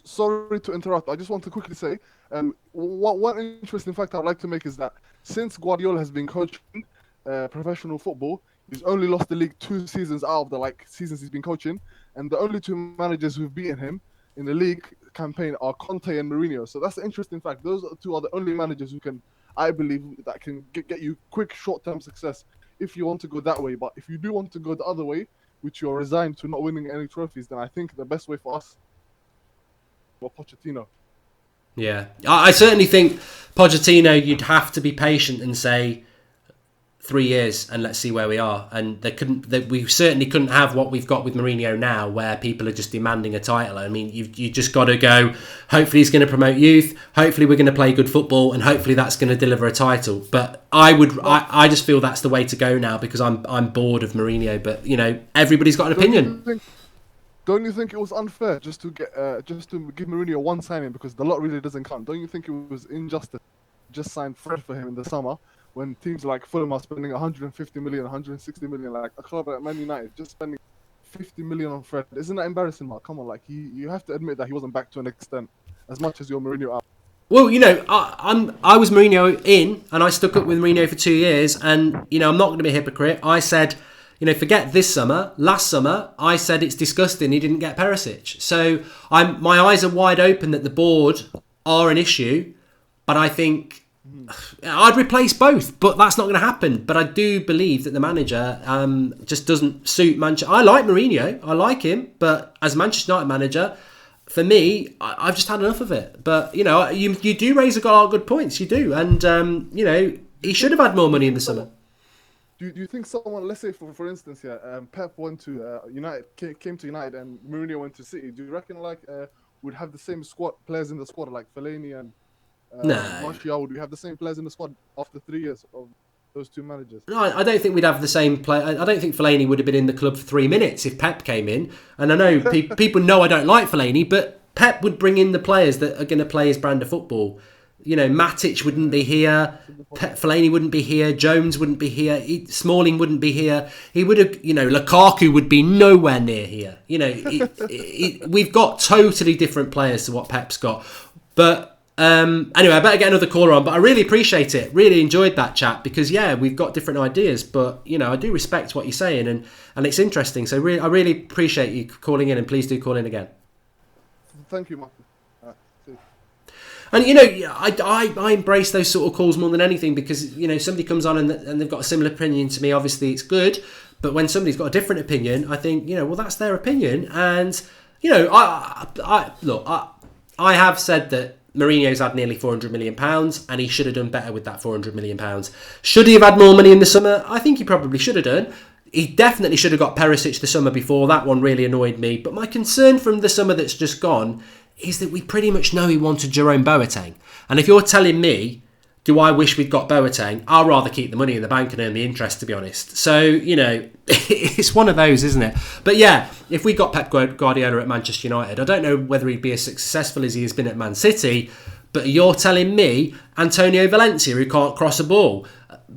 H: Sorry to interrupt. I just want to quickly say, one interesting fact I'd like to make is that since Guardiola has been coaching professional football, he's only lost the league 2 seasons out of the seasons he's been coaching, and the only 2 managers who've beaten him in the league campaign are Conte and Mourinho. So that's an interesting fact. Those 2 are the only managers who can, I believe, that can get you quick short-term success if you want to go that way. But if you do want to go the other way, which you're resigned to not winning any trophies, then I think the best way for us was Pochettino.
A: Yeah, I certainly think Pochettino, you'd have to be patient and say 3 years and let's see where we are. And we certainly couldn't have what we've got with Mourinho now, where people are just demanding a title. I mean, you just got to go, hopefully he's going to promote youth, hopefully we're going to play good football, and hopefully that's going to deliver a title. But I just feel that's the way to go now, because I'm bored of Mourinho. But, you know, everybody's got an opinion.
H: Don't you think it was unfair just to give Mourinho 1 signing, because the lot really doesn't count? Don't you think it was injustice just sign Fred for him in the summer, when teams like Fulham are spending 150 million, 160 million, like a club like Man United just spending 50 million on Fred? Isn't that embarrassing, Mark? Come on, you have to admit that he wasn't back to an extent as much as your Mourinho out.
A: Well, you know, I was Mourinho in, and I stuck up with Mourinho for 2 years, and, you know, I'm not going to be a hypocrite. I said, you know, forget this summer. Last summer, I said it's disgusting he didn't get Perisic. So my eyes are wide open that the board are an issue, but I think I'd replace both, but that's not going to happen. But I do believe that the manager just doesn't suit Manchester. I like Mourinho, I like him, but as Manchester United manager, for me, I've just had enough of it. But, you know, you do raise a lot of good points, you do, and you know, he should have had more money in the summer.
H: Do you think someone, let's say for instance here, Pep went to United, came to United, and Mourinho went to City? Do you reckon would have the same players in the squad like Fellaini and Martial? Would we have the same players in the squad after 3 years of those 2 managers?
A: No, I don't think we'd have the same play. I don't think Fellaini would have been in the club for 3 minutes if Pep came in. And I know people know I don't like Fellaini, but Pep would bring in the players that are going to play his brand of football. You know, Matic wouldn't be here, Fellaini wouldn't be here, Jones wouldn't be here, Smalling wouldn't be here. He would have, you know, Lukaku would be nowhere near here. You know, we've got totally different players to what Pep's got. But anyway, I better get another caller on. But I really appreciate it. Really enjoyed that chat, because yeah, we've got different ideas. But you know, I do respect what you're saying, and it's interesting. So I really appreciate you calling in, and please do call in again.
H: Thank you, Mark.
A: And, you know, I embrace those sort of calls more than anything, because, you know, somebody comes on and they've got a similar opinion to me. Obviously, it's good. But when somebody's got a different opinion, I think, you know, well, that's their opinion. And, you know, I have said that Mourinho's had nearly £400 million, and he should have done better with that £400 million. Should he have had more money in the summer? I think he probably should have done. He definitely should have got Perisic the summer before. That one really annoyed me. But my concern from the summer that's just gone is that we pretty much know he wanted Jerome Boateng. And if you're telling me, do I wish we'd got Boateng? I'd rather keep the money in the bank and earn the interest, to be honest. So, you know, it's one of those, isn't it? But yeah, if we got Pep Guardiola at Manchester United, I don't know whether he'd be as successful as he has been at Man City, but you're telling me Antonio Valencia, who can't cross a ball,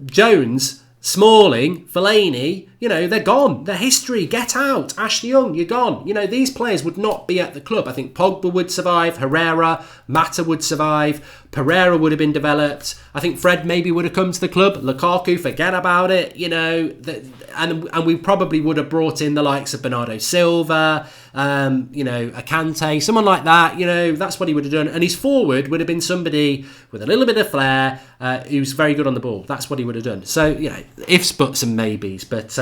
A: Jones, Smalling, Fellaini, you know, they're gone. They're history. Get out. Ashley Young, you're gone. You know, these players would not be at the club. I think Pogba would survive. Herrera, Mata would survive. Pereira would have been developed. I think Fred maybe would have come to the club. Lukaku, forget about it. You know, and we probably would have brought in the likes of Bernardo Silva, you know, Akante, someone like that. You know, that's what he would have done. And his forward would have been somebody with a little bit of flair, who's very good on the ball. That's what he would have done. So, you know, ifs, buts and maybes. But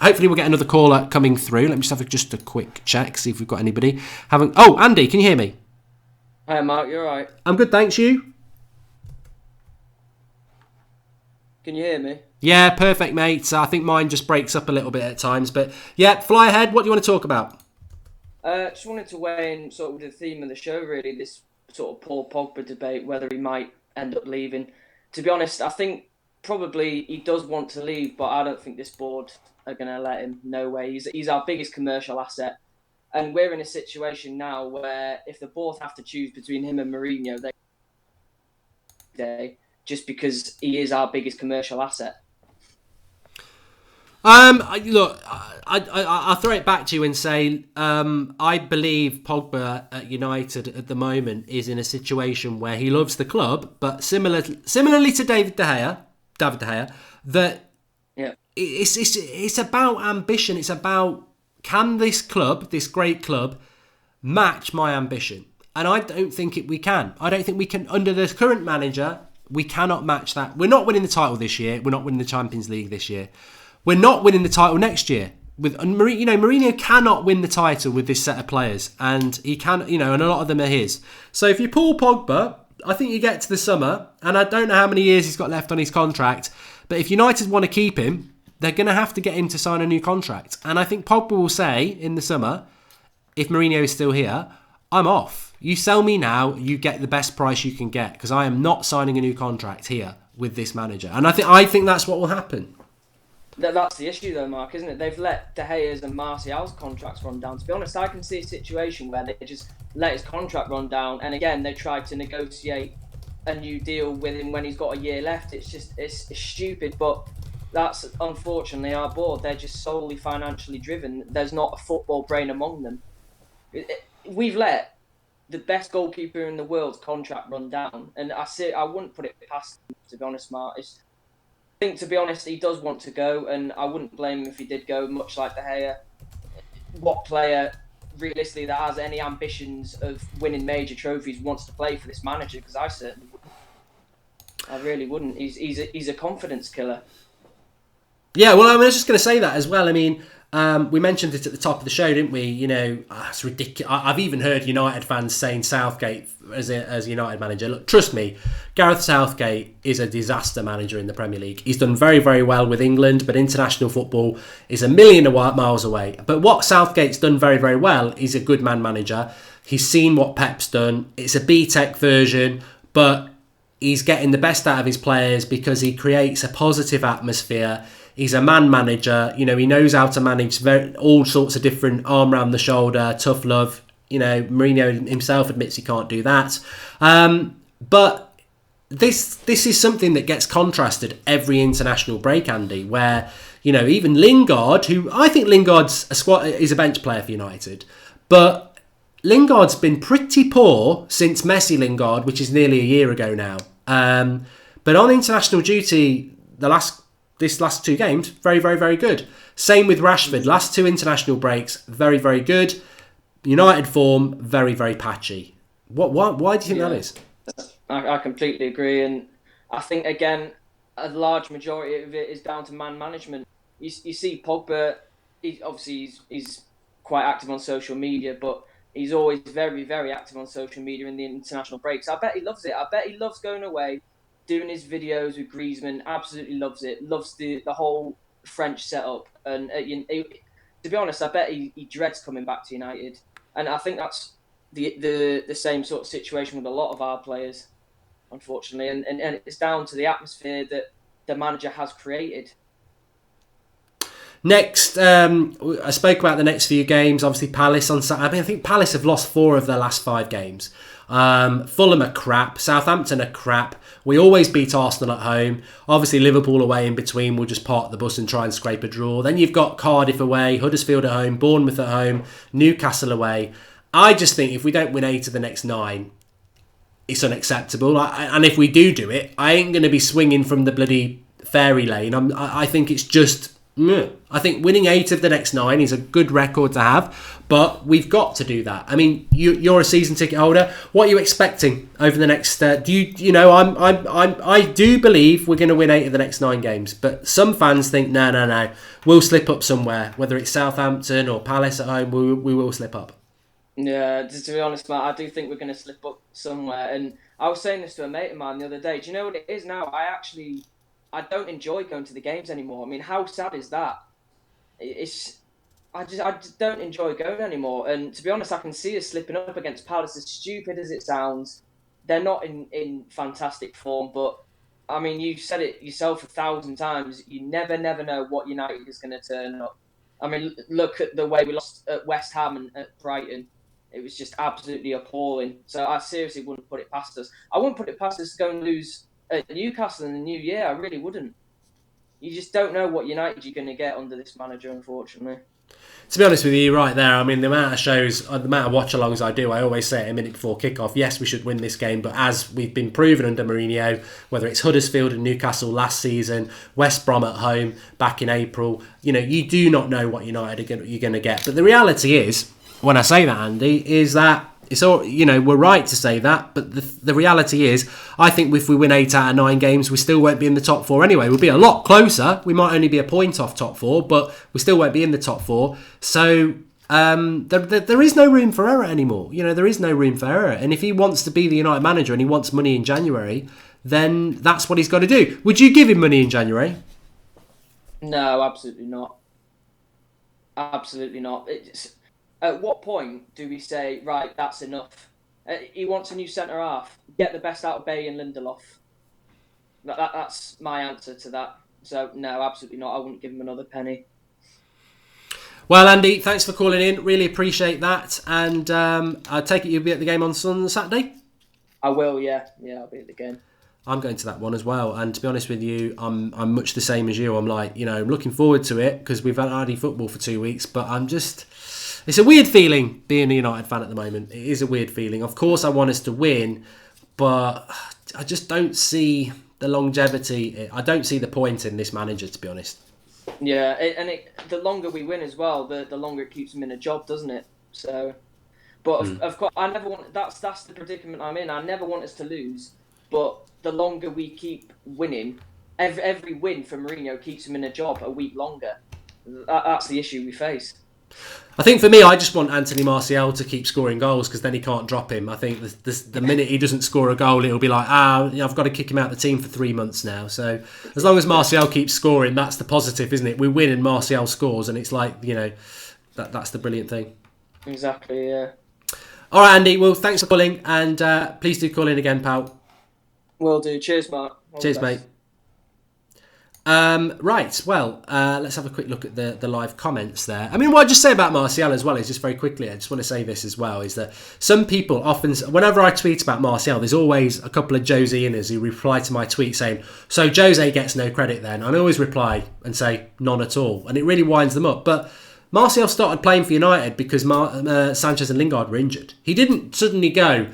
A: hopefully we'll get another caller coming through. Let me just have just a quick check, see if we've got anybody. Oh, Andy, can you hear me?
I: Hi, Mark, you're right.
A: I'm good, thanks. You?
I: Can you hear me?
A: Yeah, perfect, mate. I think mine just breaks up a little bit at times. But yeah, fly ahead. What do you want to talk about?
I: Just wanted to weigh in sort of with the theme of the show, really, this sort of Paul Pogba debate, whether he might end up leaving. To be honest, I think probably he does want to leave, but I don't think this board are going to let him. No way. He's our biggest commercial asset. And we're in a situation now where if the board have to choose between him and Mourinho, they just because he is our biggest commercial asset.
A: Look, I'll throw it back to you and say I believe Pogba at United at the moment is in a situation where he loves the club, but similarly to David De Gea, that it's about ambition. It's about, can this club, this great club, match my ambition? And I don't think we can. I don't think we can. Under the current manager, we cannot match that. We're not winning the title this year. We're not winning the Champions League this year. We're not winning the title next year. Mourinho cannot win the title with this set of players, and he can, you know, and a lot of them are his. So if you pull Pogba, I think you get to the summer, and I don't know how many years he's got left on his contract, but if United want to keep him, they're going to have to get him to sign a new contract. And I think Pogba will say in the summer, if Mourinho is still here, I'm off. You sell me now, you get the best price you can get, because I am not signing a new contract here with this manager. And I think that's what will happen.
I: That's the issue, though, Mark, isn't it? They've let De Gea's and Martial's contracts run down. To be honest, I can see a situation where they just let his contract run down, and again, they tried to negotiate a new deal with him when he's got a year left. It's stupid, but that's unfortunately our board. They're just solely financially driven. There's not a football brain among them. We've let the best goalkeeper in the world's contract run down, and I wouldn't put it past him, to be honest, Mark. I think, to be honest, he does want to go, and I wouldn't blame him if he did go, much like De Gea. What player, realistically, that has any ambitions of winning major trophies wants to play for this manager? Because I certainly wouldn't. I really wouldn't. He's a confidence killer.
A: Yeah, well, I was just going to say that as well. I mean, we mentioned it at the top of the show, didn't we? You know, it's ridiculous. I've even heard United fans saying Southgate as United manager. Look, trust me, Gareth Southgate is a disaster manager in the Premier League. He's done very, very well with England, but international football is a million miles away. But what Southgate's done very, very well is a good man manager. He's seen what Pep's done. It's a B-Tech version, but he's getting the best out of his players because he creates a positive atmosphere. He's a man manager. You know, he knows how to manage all sorts of different arm round the shoulder, tough love. You know, Mourinho himself admits he can't do that. But this is something that gets contrasted every international break, Andy, where, you know, even Lingard, who I think Lingard's is a bench player for United, but Lingard's been pretty poor since Messi Lingard, which is nearly a year ago now. But on international duty, this last two games, very, very, very good. Same with Rashford. Last two international breaks, very, very good. United form, very, very patchy. Why do you think that is?
I: I completely agree. And I think, again, a large majority of it is down to man management. You see Pogba, he's quite active on social media, but He's always very, very active on social media in the international breaks. I bet he loves it. I bet he loves going away, doing his videos with Griezmann. Absolutely loves it. Loves the whole French setup. And to be honest, I bet he dreads coming back to United. And I think that's the same sort of situation with a lot of our players, unfortunately. And it's down to the atmosphere that the manager has created.
A: Next, I spoke about the next few games. Obviously, Palace on Saturday. I mean, I think Palace have lost 4 of their last 5 games. Fulham are crap. Southampton are crap. We always beat Arsenal at home. Obviously, Liverpool away in between. We'll just park the bus and try and scrape a draw. Then you've got Cardiff away, Huddersfield at home, Bournemouth at home, Newcastle away. I just think if we don't win 8 of the next 9, it's unacceptable. And if we do it, I ain't going to be swinging from the bloody fairy lane. I think it's just... I think winning 8 of the next 9 is a good record to have, but we've got to do that. I mean, you're a season ticket holder. What are you expecting over the next? I do believe we're going to win 8 of the next 9 games, but some fans think no, we'll slip up somewhere. Whether it's Southampton or Palace at home, we will slip up.
I: Yeah, to be honest, Matt, I do think we're going to slip up somewhere. And I was saying this to a mate of mine the other day. Do you know what it is now? I don't enjoy going to the games anymore. I mean, how sad is that? I just don't enjoy going anymore. And to be honest, I can see us slipping up against Palace. As stupid as it sounds, they're not in fantastic form. But I mean, you've said it yourself 1,000 times. You never know what United is going to turn up. I mean, look at the way we lost at West Ham and at Brighton. It was just absolutely appalling. So I seriously wouldn't put it past us. I wouldn't put it past us to go and lose at Newcastle in the new year. I really wouldn't. You just don't know what United you're going to get under this manager, unfortunately.
A: To be honest with you, right there, I mean, the amount of shows, the amount of watch-alongs I do, I always say it a minute before kick-off, yes, we should win this game, but as we've been proven under Mourinho, whether it's Huddersfield and Newcastle last season, West Brom at home back in April, you do not know what United you're going to get. But the reality is, when I say that, Andy, is that it's all, we're right to say that, but the reality is, I think if we win 8 out of 9 games, we still won't be in the top 4 anyway. We'll be a lot closer. We might only be a point off top 4, but we still won't be in the top 4. So there is no room for error anymore. There is no room for error. And if he wants to be the United manager and he wants money in January, then that's what he's got to do. Would you give him money in January?
I: No, absolutely not. Absolutely not. At what point do we say, right, that's enough? He wants a new centre-half. Get the best out of Bailly and Lindelof. That's my answer to that. So, no, absolutely not. I wouldn't give him another penny.
A: Well, Andy, thanks for calling in. Really appreciate that. And I take it you'll be at the game on Saturday?
I: I will, yeah. Yeah, I'll be at the game.
A: I'm going to that one as well. And to be honest with you, I'm much the same as you. I'm like, I'm looking forward to it because we've had hardly football for 2 weeks, but I'm just... It's a weird feeling being a United fan at the moment. It is a weird feeling. Of course, I want us to win, but I just don't see the longevity. I don't see the point in this manager, to be honest.
I: Yeah, the longer we win as well, the longer it keeps him in a job, doesn't it? So, but of course, I never want. That's the predicament I'm in. I never want us to lose, but the longer we keep winning, every win for Mourinho keeps him in a job a week longer. That's the issue we face.
A: I think for me, I just want Anthony Martial to keep scoring goals because then he can't drop him. I think the minute he doesn't score a goal, it'll be like, I've got to kick him out of the team for 3 months now. So as long as Martial keeps scoring, that's the positive, isn't it? We win and Martial scores, and it's like, that's the brilliant thing.
I: Exactly, yeah.
A: All right, Andy. Well, thanks for calling, and please do call in again, pal.
I: Will do. Cheers, Mark.
A: Cheers, mate. Right, well, let's have a quick look at the live comments there. I mean, what I just say about Martial as well is just very quickly, I just want to say this as well, is that some people often, whenever I tweet about Martial, there's always a couple of Jose-inners who reply to my tweet saying, so Jose gets no credit then. And I always reply and say, none at all. And it really winds them up. But Martial started playing for United because Sanchez and Lingard were injured. He didn't suddenly go,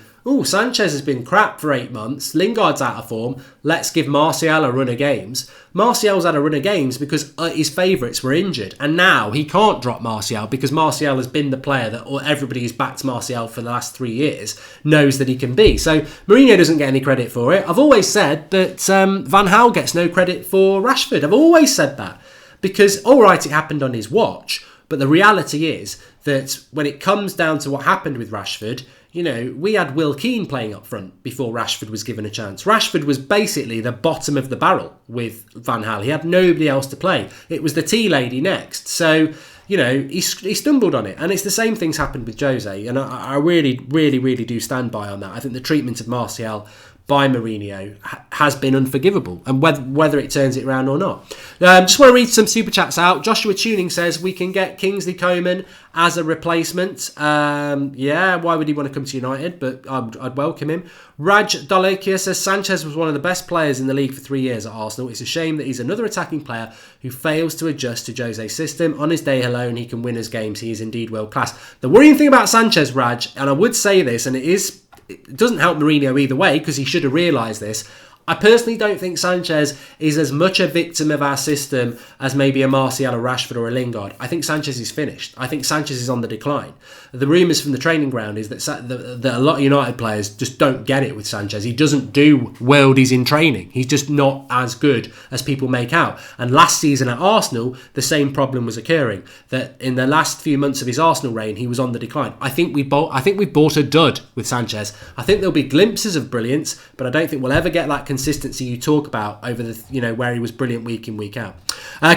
A: Sanchez has been crap for 8 months. Lingard's out of form. Let's give Martial a run of games. Martial's had a run of games because his favourites were injured. And now he can't drop Martial because Martial has been the player that everybody who's backed Martial for the last 3 years knows that he can be. So Mourinho doesn't get any credit for it. I've always said that Van Gaal gets no credit for Rashford. I've always said that. Because, all right, it happened on his watch. But the reality is that when it comes down to what happened with Rashford, you know, we had Will Keane playing up front before Rashford was given a chance. Rashford was basically the bottom of the barrel with Van Gaal. He had nobody else to play. It was the tea lady next. So, you know, he stumbled on it. And it's the same things happened with Jose. And I really, really, really do stand by on that. I think the treatment of Martial by Mourinho has been unforgivable, and whether it turns it around or not. Just want to read some super chats out. Joshua Tuning says we can get Kingsley Coman as a replacement. Yeah, why would he want to come to United? But I'd welcome him. Raj Dalokia says Sanchez was one of the best players in the league for 3 years at Arsenal. It's a shame that he's another attacking player who fails to adjust to Jose's system. On his day alone, he can win his games. He is indeed world class. The worrying thing about Sanchez, Raj, and I would say this, and it doesn't help Mourinho either way because he should have realised this. I personally don't think Sanchez is as much a victim of our system as maybe a Martial, a Rashford or a Lingard. I think Sanchez is finished. I think Sanchez is on the decline. The rumours from the training ground is that a lot of United players just don't get it with Sanchez. He doesn't do worldies in training. He's just not as good as people make out. And last season at Arsenal, the same problem was occurring. That in the last few months of his Arsenal reign, he was on the decline. I think we bought a dud with Sanchez. I think there'll be glimpses of brilliance, but I don't think we'll ever get that consistency you talk about over the, you know, where he was brilliant week in, week out.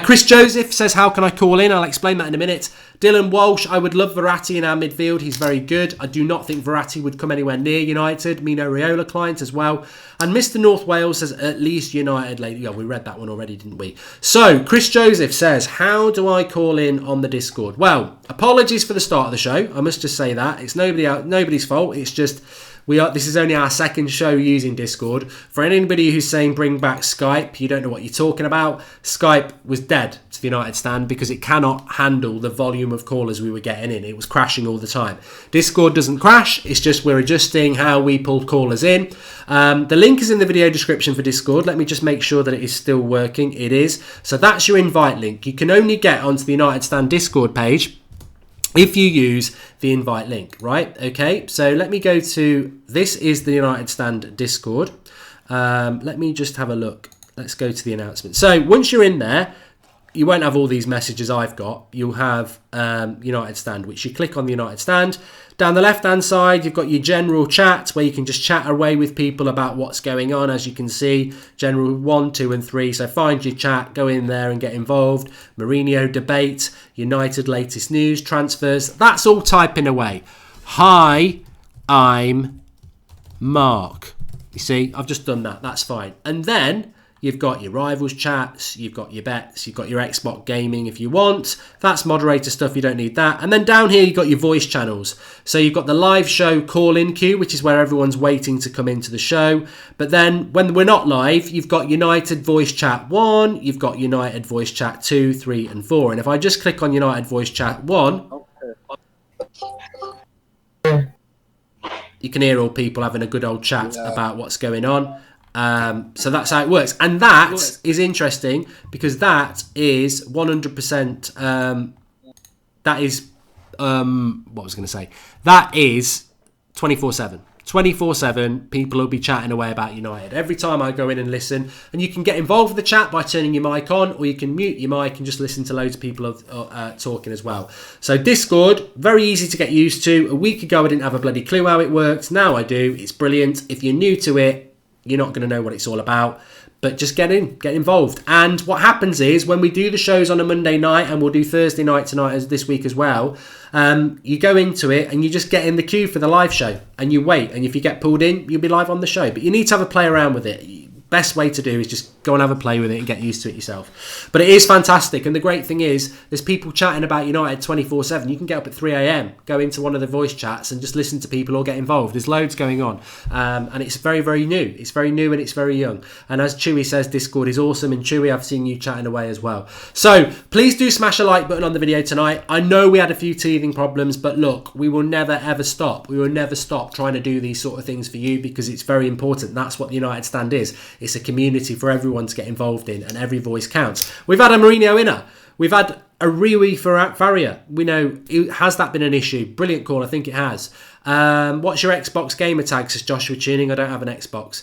A: Chris Joseph says, how can I call in? I'll explain that in a minute. Dylan Walsh, I would love Verratti in our midfield. He's very good. I do not think Verratti would come anywhere near United. Mino Raiola client as well. And Mr. North Wales says, at least United later. Yeah, we read that one already, didn't we? So, Chris Joseph says, how do I call in on the Discord? Well, apologies for the start of the show. I must just say that. It's nobody's fault. It's just... This is only our second show using Discord. For anybody who's saying bring back Skype, you don't know what you're talking about. Skype was dead to the United stand because it cannot handle the volume of callers we were getting in. It was crashing all the time. Discord doesn't crash. It's just we're adjusting how we pull callers in. The link is in the video description for Discord. Let me just make sure that it is still working. It is. So that's your invite link. You can only get onto the United Stand Discord page if you use the invite link, right? Okay, so let me go to, this is the United Stand Discord. Let me just have a look. Let's go to the announcement. So once you're in there, you won't have all these messages I've got. You'll have United Stand, which you click on the United Stand. Down the left-hand side, you've got your general chat, where you can just chat away with people about what's going on. As you can see, general 1, 2 and 3. So find your chat, go in there and get involved. Mourinho debate, United latest news, transfers. That's all typing away. Hi, I'm Mark. You see, I've just done that. That's fine. And then you've got your rivals chats, you've got your bets, you've got your Xbox gaming if you want. That's moderator stuff, you don't need that. And then down here you've got your voice channels. So you've got the live show call-in queue, which is where everyone's waiting to come into the show. But then when we're not live, you've got United Voice Chat 1, you've got United Voice Chat 2, 3 and 4. And if I just click on United Voice Chat 1, you can hear all people having a good old chat about what's going on. So that's how it works, and that is interesting because that is 100%. That is what was I going to say? That is 24/7. 24/7, people will be chatting away about United. Every time I go in and listen, and you can get involved with the chat by turning your mic on, or you can mute your mic and just listen to loads of people talking as well. So Discord, very easy to get used to. A week ago I didn't have a bloody clue how it works. Now I do. It's brilliant. If you're new to it, you're not going to know what it's all about, but just get involved. And what happens is when we do the shows on a Monday night, and we'll do Thursday night tonight as this week as well, you go into it and you just get in the queue for the live show and you wait. And if you get pulled in, you'll be live on the show. But you need to have a play around with it. Best way to do is just go and have a play with it and get used to it yourself. But it is fantastic, and the great thing is there's people chatting about United 24/7. You can get up at 3 a.m, go into one of the voice chats and just listen to people or get involved. There's loads going on, and it's very, very new. It's very new and it's very young. And as Chewy says, Discord is awesome, and Chewy, I've seen you chatting away as well. So please do smash a like button on the video tonight. I know we had a few teething problems, but look, we will never ever stop. We will never stop trying to do these sort of things for you because it's very important. That's what the United Stand is. It's a community for everyone to get involved in, and every voice counts. We've had a Mourinho winner. We've had a Rui Faria. We know, has that been an issue? Brilliant call. I think it has. What's your Xbox gamer tag? Says Joshua Tuning. I don't have an Xbox.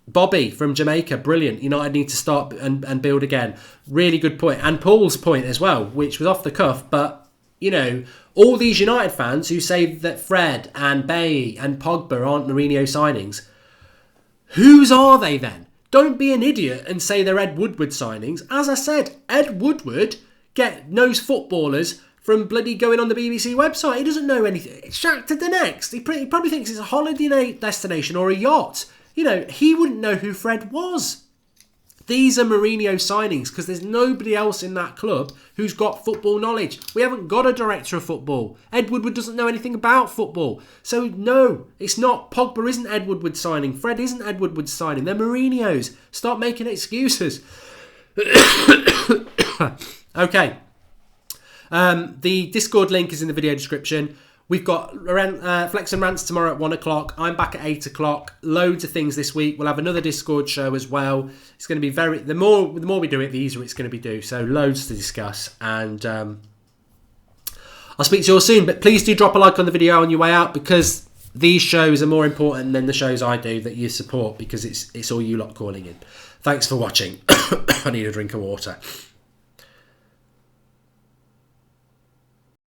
A: Bobby from Jamaica, brilliant. United need to start and build again. Really good point. And Paul's point as well, which was off the cuff, but, all these United fans who say that Fred and Bailly and Pogba aren't Mourinho signings, whose are they then? Don't be an idiot and say they're Ed Woodward signings. As I said, Ed Woodward knows footballers from bloody going on the BBC website. He doesn't know anything. Shakhtar Donetsk. He probably thinks it's a holiday destination or a yacht. He wouldn't know who Fred was. These are Mourinho signings because there's nobody else in that club who's got football knowledge. We haven't got a director of football. Ed Woodward doesn't know anything about football. So no, it's not. Pogba isn't Ed Woodward signing. Fred isn't Ed Woodward signing. They're Mourinho's. Stop making excuses. Okay. The Discord link is in the video description. We've got Flex and Rants tomorrow at 1 o'clock. I'm back at 8 o'clock. Loads of things this week. We'll have another Discord show as well. It's going to be the more we do it, the easier it's going to be So loads to discuss. And I'll speak to you all soon. But please do drop a like on the video on your way out, because these shows are more important than the shows I do that you support, because it's all you lot calling in. Thanks for watching. I need a drink of water.